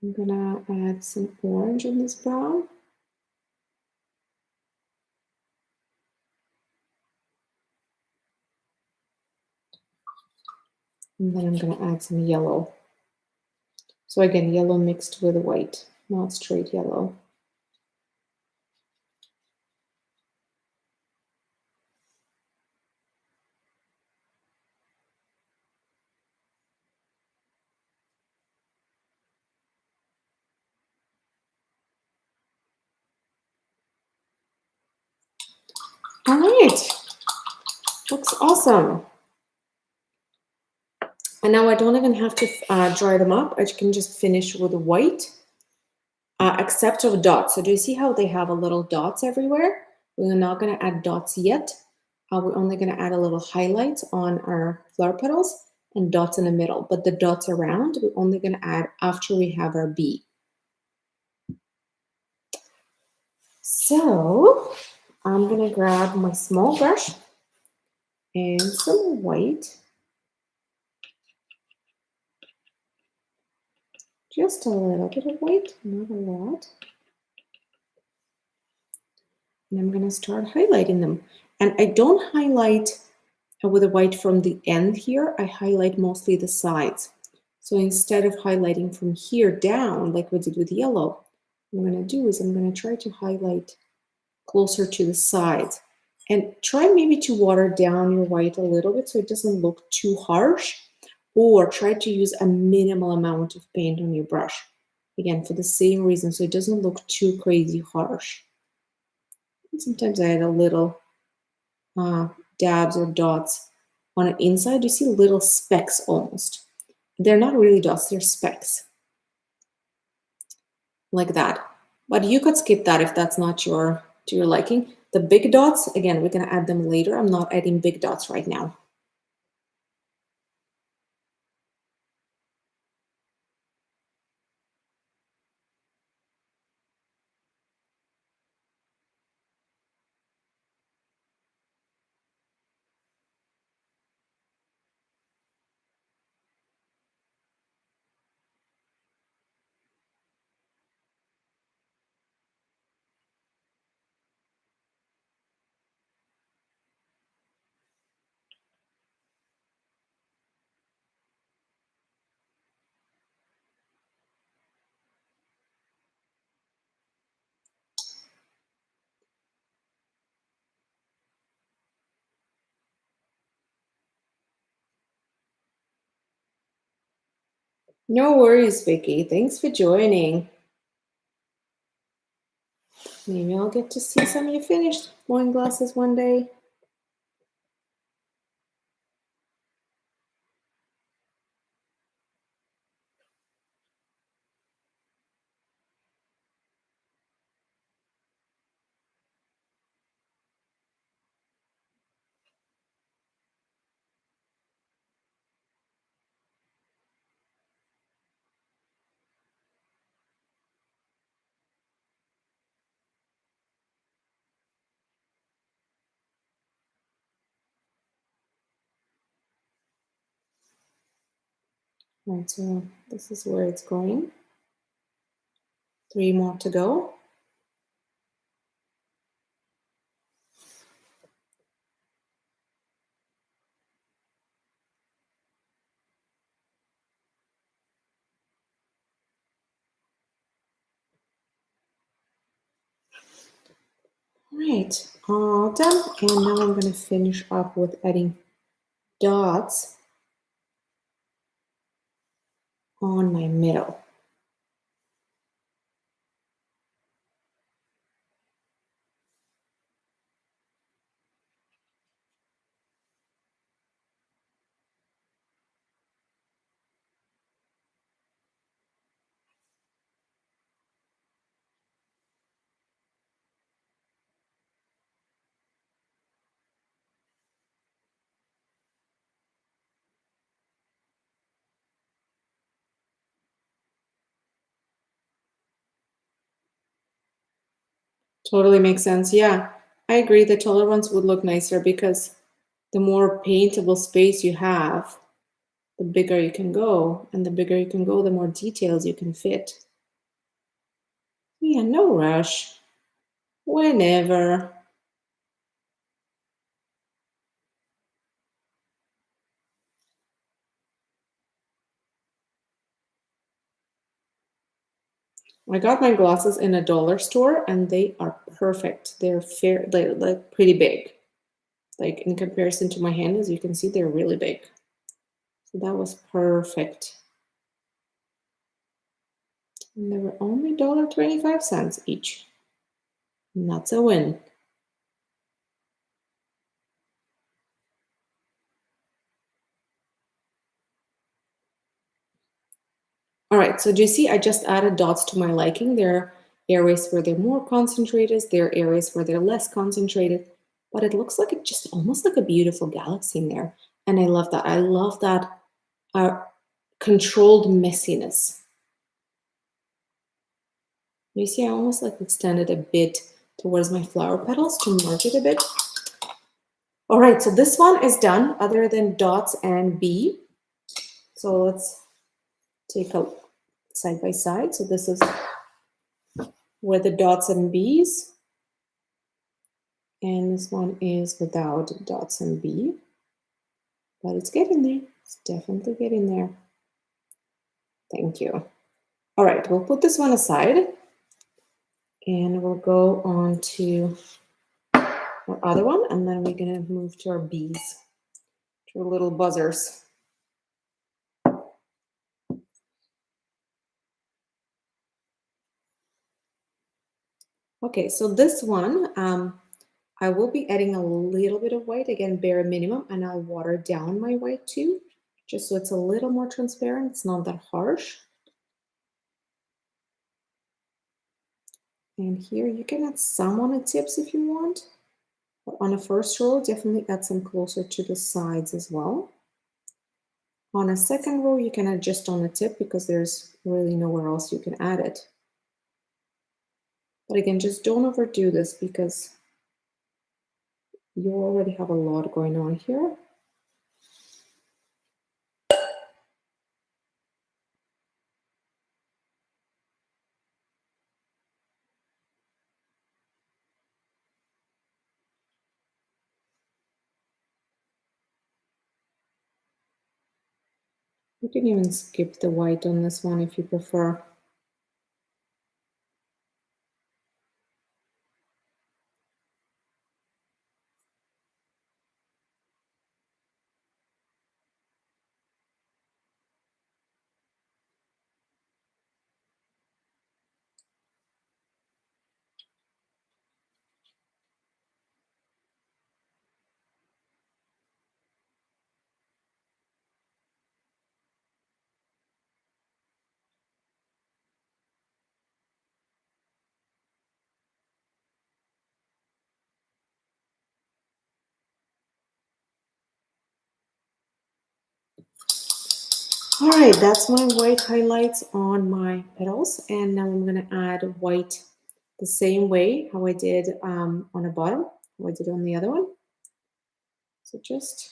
I'm gonna add some orange in this brown. And then I'm gonna add some yellow. So again, yellow mixed with white, not straight yellow. All right, looks awesome. And now I don't even have to dry them up. I can just finish with white, except of dots. So do you see how they have a little dots everywhere? We're not gonna add dots yet. We're only gonna add a little highlights on our flower petals and dots in the middle. But the dots around, we're only gonna add after we have our bee. So I'm gonna grab my small brush and some white. Just a little bit of white, not a lot. And I'm gonna start highlighting them. And I don't highlight with the white from the end here, I highlight mostly the sides. So instead of highlighting from here down, like we did with yellow, what I'm gonna do is I'm gonna try to highlight closer to the sides. And try maybe to water down your white a little bit so it doesn't look too harsh. Or try to use a minimal amount of paint on your brush. Again, for the same reason, so it doesn't look too crazy harsh. And sometimes I add a little dabs or dots on the inside. You see little specks almost. They're not really dots, they're specks. Like that. But you could skip that if that's not to your liking. The big dots, again, we're gonna add them later. I'm not adding big dots right now. No worries, Vicky. Thanks for joining. Maybe I'll get to see some of your finished wine glasses one day. Right, so this is where it's going. 3 more to go. Right, all done. And now I'm going to finish up with adding dots on my middle. Totally makes sense. Yeah, I agree. The taller ones would look nicer because the more paintable space you have, the bigger you can go. And the bigger you can go, the more details you can fit. Yeah, no rush. Whenever. I got my glasses in a dollar store and they are perfect. They're fair, they're like pretty big. Like in comparison to my hand, as you can see, they're really big. So that was perfect. And they were only $1.25 each. And that's a win. All right, so do you see I just added dots to my liking? There are areas where they're more concentrated, there are areas where they're less concentrated, but it looks like it's just almost like a beautiful galaxy in there. And I love that. I love that controlled messiness. You see, I almost like extended a bit towards my flower petals to mark it a bit. All right, so this one is done other than dots and B. So let's take a side by side. So this is with the dots and B's. And this one is without dots and B. But it's getting there. It's definitely getting there. Thank you. All right, we'll put this one aside. And we'll go on to our other one. And then we're going to move to our B's, to our little buzzers. Okay, so this one, I will be adding a little bit of white, again, bare minimum, and I'll water down my white too, just so it's a little more transparent. It's not that harsh. And here you can add some on the tips if you want. But on the first row, definitely add some closer to the sides as well. On a second row, you can add just on the tip because there's really nowhere else you can add it. But again, just don't overdo this because you already have a lot going on here. You can even skip the white on this one if you prefer. All right, that's my white highlights on my petals. And now I'm gonna add white the same way how I did on the bottom, how I did on the other one. So just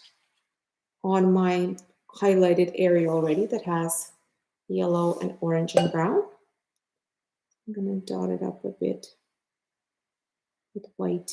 on my highlighted area already that has yellow and orange and brown, I'm gonna dot it up a bit with white.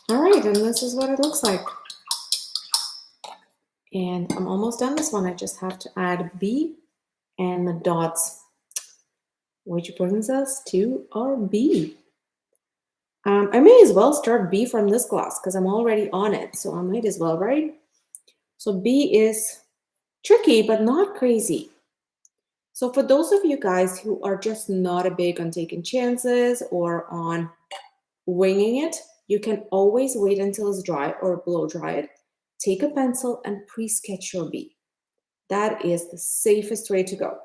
All right, and this is what it looks like. And I'm almost done this one. I just have to add B and the dots, which brings us to our B. I may as well start B from this glass because I'm already on it. So I might as well, right? So B is tricky, but not crazy. So for those of you guys who are just not a big on taking chances or on winging it, you can always wait until it's dry or blow dry it. Take a pencil and pre-sketch your B. That is the safest way to go.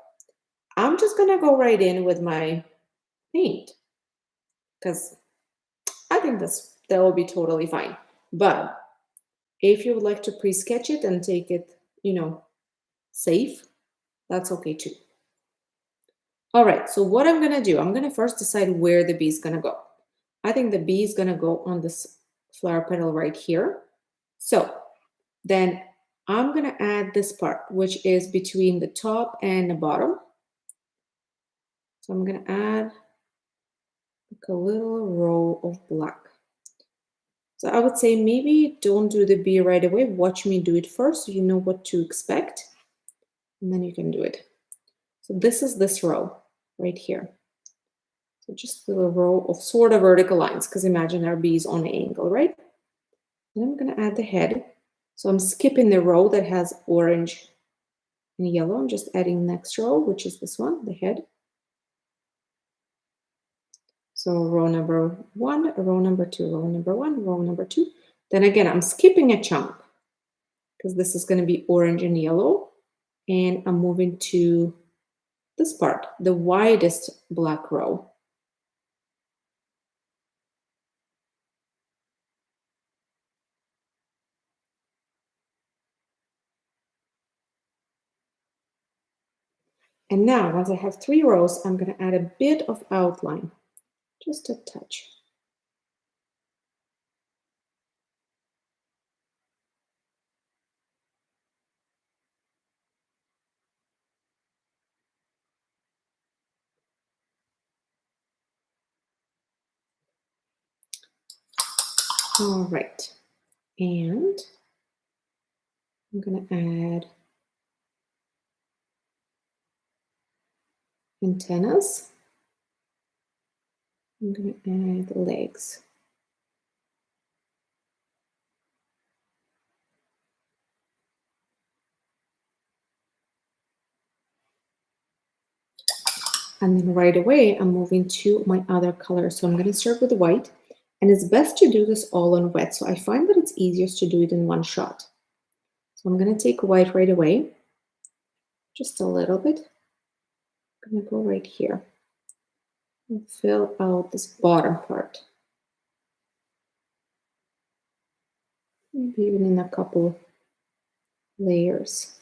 I'm just gonna go right in with my paint because I think that will be totally fine. But if you would like to pre-sketch it and take it, safe, that's okay too. All right, so what I'm gonna do, I'm gonna first decide where the bee is gonna go. I think the bee is gonna go on this flower petal right here. So then I'm gonna add this part, which is between the top and the bottom. So I'm gonna add like a little row of black. So I would say maybe don't do the bee right away. Watch me do it first so you know what to expect. And then you can do it. So this is this row right here. So just a little row of sort of vertical lines because imagine our bee is on an angle, right? Then I'm going to add the head. So I'm skipping the row that has orange and yellow. I'm just adding next row, which is this one, the head. So row number 1, row number 2, row number 1, row number 2. Then again, I'm skipping a chunk because this is going to be orange and yellow. And I'm moving to this part, the widest black row. And now, once I have 3 rows, I'm going to add a bit of outline, just a touch. All right, and I'm going to add antennas. I'm going to add legs. And then right away, I'm moving to my other color. So I'm going to start with white. And it's best to do this all on wet. So I find that it's easiest to do it in one shot. So I'm going to take white right away, just a little bit. I'm going to go right here and fill out this bottom part. Maybe even in a couple layers.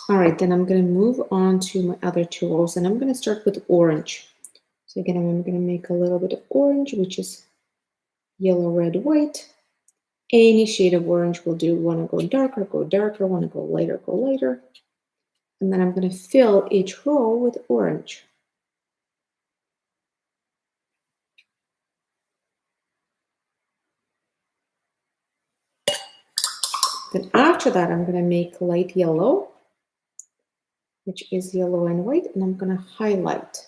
All right, then I'm going to move on to my other 2 rows, and I'm going to start with orange. So So again, I'm going to make a little bit of orange, which is yellow, red, white. Any shade of orange will do. Want to go darker, go darker. Want to go lighter, go lighter. And then I'm going to fill each row with orange. Then after that, I'm going to make light yellow, which is yellow and white, and I'm going to highlight.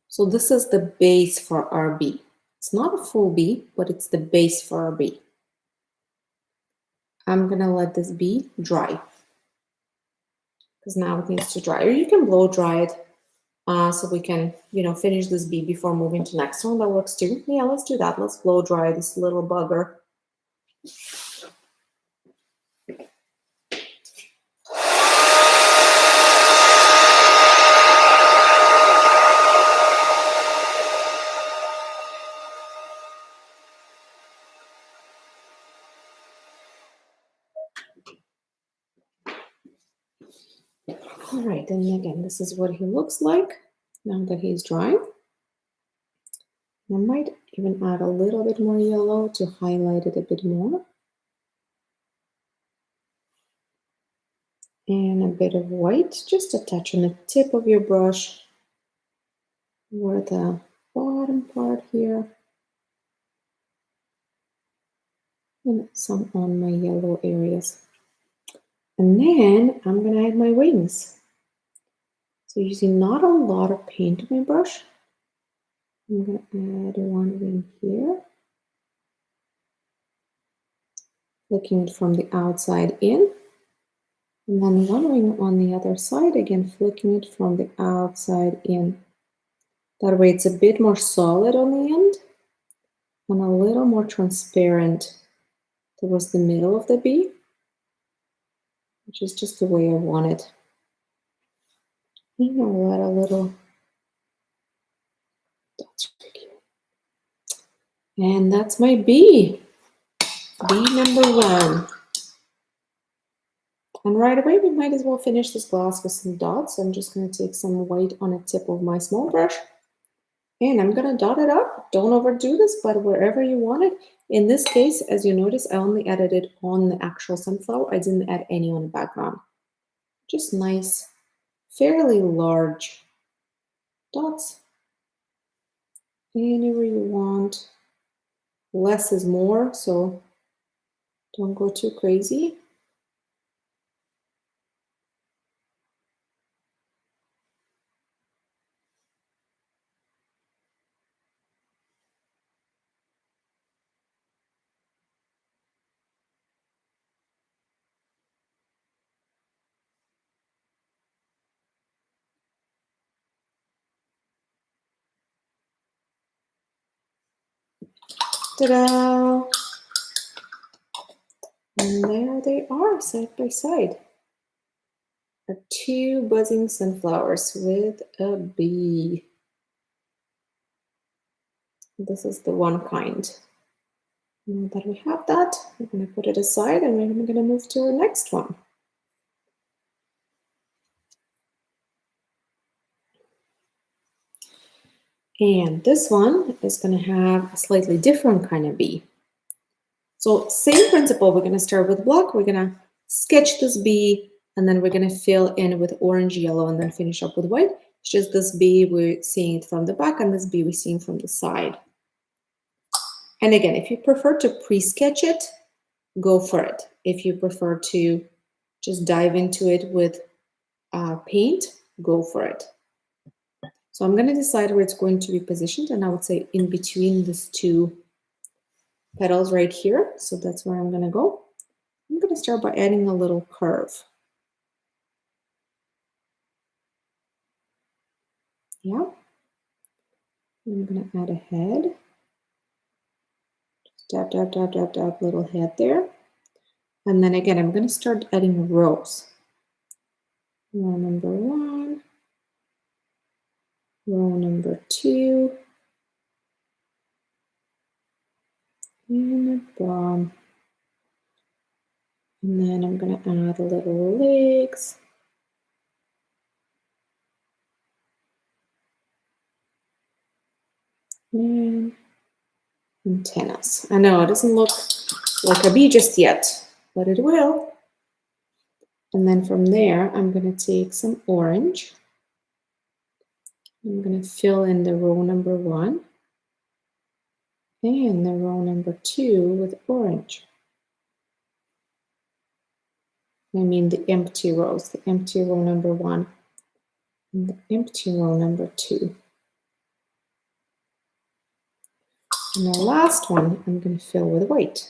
So this is the base for our bee. It's not a full bee, but it's the base for our bee. I'm going to let this bee dry because now it needs to dry. Or you can blow dry it so we can, finish this bee before moving to next one. That works too. Yeah, let's do that. Let's blow dry this little bugger. All right, and again, this is what he looks like now that he's dry. I might even add a little bit more yellow to highlight it a bit more. And a bit of white, just a touch on the tip of your brush or the bottom part here. And some on my yellow areas. And then I'm going to add my wings. So using not a lot of paint on my brush, I'm going to add one wing here. Flicking it from the outside in. And then one wing on the other side, again, flicking it from the outside in. That way it's a bit more solid on the end and a little more transparent towards the middle of the bee, which is just the way I want it. And I'll add a little dots right here. And that's my bee. Bee number 1. And right away, we might as well finish this glass with some dots. I'm just going to take some white on the tip of my small brush. And I'm going to dot it up. Don't overdo this, but wherever you want it. In this case, as you notice, I only added it on the actual sunflower. I didn't add any on the background. Just nice, fairly large dots. Anywhere you want. Less is more, so don't go too crazy. Ta-da! And there they are, side by side. Our 2 buzzing sunflowers with a bee. This is the one kind. Now that we have that, we're going to put it aside and we're going to move to our next one. And this one is going to have a slightly different kind of bee. So same principle, we're going to start with black, we're going to sketch this bee, and then we're going to fill in with orange, yellow, and then finish up with white. It's just this bee, we're seeing it from the back, and this bee we're seeing from the side. And again, if you prefer to pre-sketch it, go for it. If you prefer to just dive into it with paint, go for it. So I'm going to decide where it's going to be positioned, and I would say in between these 2 petals right here. So that's where I'm going to go. I'm going to start by adding a little curve. Yeah. I'm going to add a head. Dab, dab, dab, dab, dab, little head there. And then again, I'm going to start adding rows. Row number 1, row number 2, and bottom. And then I'm going to add little legs. And antennas. I know it doesn't look like a bee just yet, but it will. And then from there, I'm going to take some orange. I'm going to fill in the row number 1 and the row number 2 with orange. I mean the empty rows, the empty row number 1 and the empty row number 2. And the last one, I'm going to fill with white.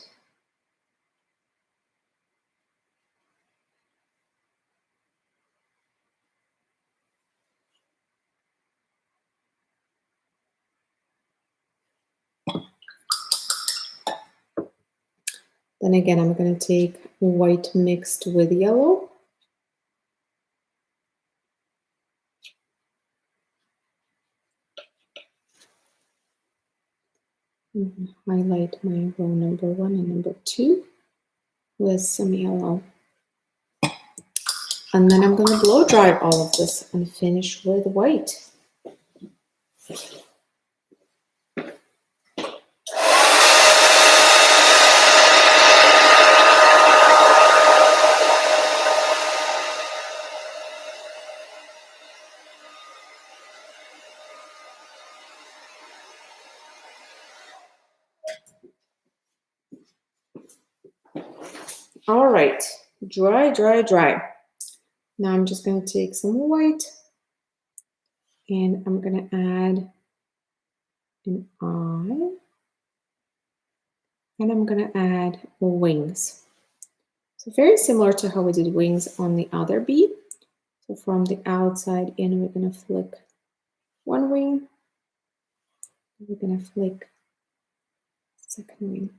Then again, I'm going to take white mixed with yellow. And highlight my row number 1 and number 2 with some yellow. And then I'm going to blow dry all of this and finish with white. All right, dry, dry, dry. Now I'm just going to take some white and I'm going to add an eye. And I'm going to add wings. So very similar to how we did wings on the other bee. So from the outside in, we're going to flick one wing. We're going to flick second wing.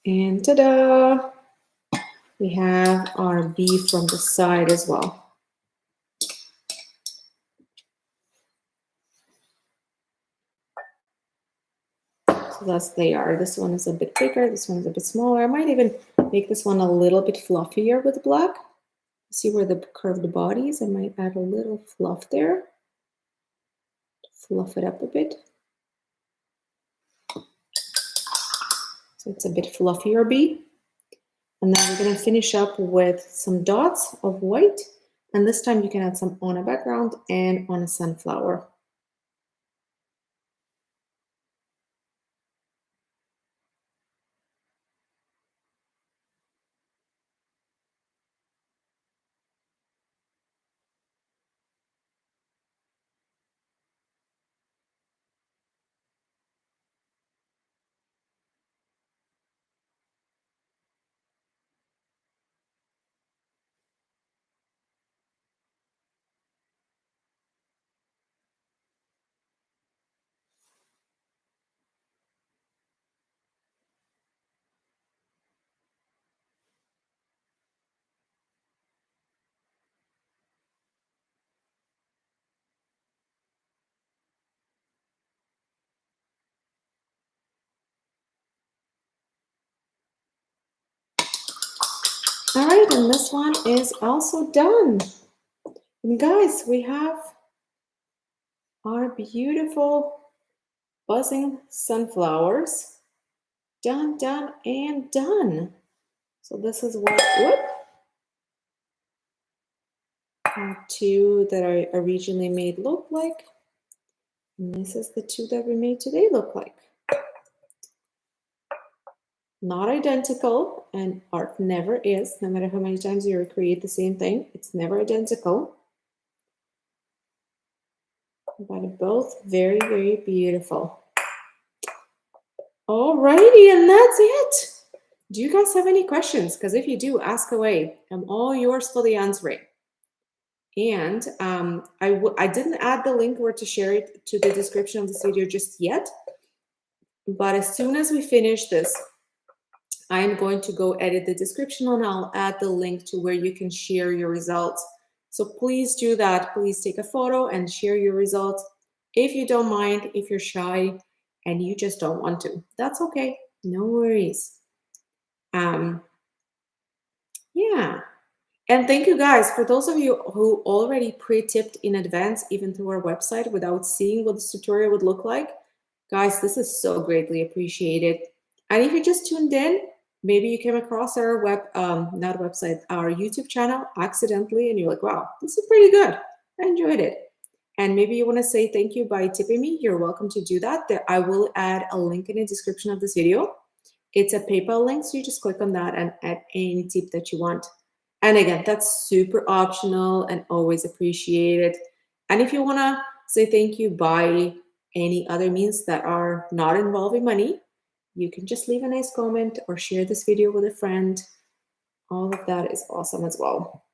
And ta-da! We have our bee from the side as well. So that's they are. This one is a bit bigger. This one is a bit smaller. I might even make this one a little bit fluffier with black. See where the curved body is? I might add a little fluff there. Fluff it up a bit. So it's a bit fluffier bee. And then we're going to finish up with some dots of white. And this time you can add some on a background and on a sunflower. All right, and this one is also done. And guys, we have our beautiful buzzing sunflowers done, done, and done. So this is what our two that I originally made look like. And this is the two that we made today look like. Not identical, and art never is. No matter how many times you recreate the same thing, it's never identical. But both very, very beautiful. Alrighty, and that's it. Do you guys have any questions? Because if you do, ask away. I'm all yours for the answering. And I didn't add the link where to share it to the description of this video just yet. But as soon as we finish this, I'm going to go edit the description and I'll add the link to where you can share your results. So please do that. Please take a photo and share your results. If you don't mind, if you're shy and you just don't want to, that's okay. No worries. Yeah. And thank you guys for those of you who already pre-tipped in advance, even through our website without seeing what this tutorial would look like. Guys, this is so greatly appreciated. And if you just tuned in, maybe you came across our not website, our YouTube channel accidentally, and you're like, wow, this is pretty good. I enjoyed it. And maybe you want to say thank you by tipping me. You're welcome to do that. I will add a link in the description of this video. It's a PayPal link, so you just click on that and add any tip that you want. And again, that's super optional and always appreciated. And if you want to say thank you by any other means that are not involving money, you can just leave a nice comment or share this video with a friend. All of that is awesome as well.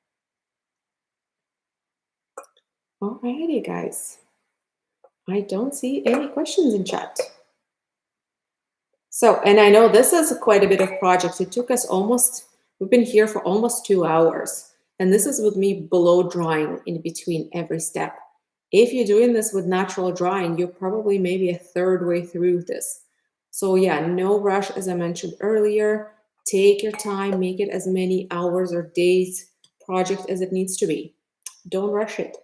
Alrighty, guys. I don't see any questions in chat. So, and I know this is quite a bit of projects. It took us we've been here for almost 2 hours. And this is with me blow drying in between every step. If you're doing this with natural drying, you're probably maybe a third way through this. So yeah, no rush, as I mentioned earlier. Take your time, make it as many hours or days project as it needs to be. Don't rush it.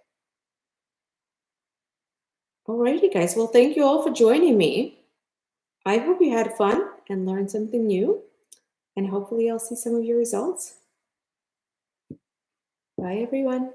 Alrighty, guys. Well, thank you all for joining me. I hope you had fun and learned something new. And hopefully I'll see some of your results. Bye, everyone.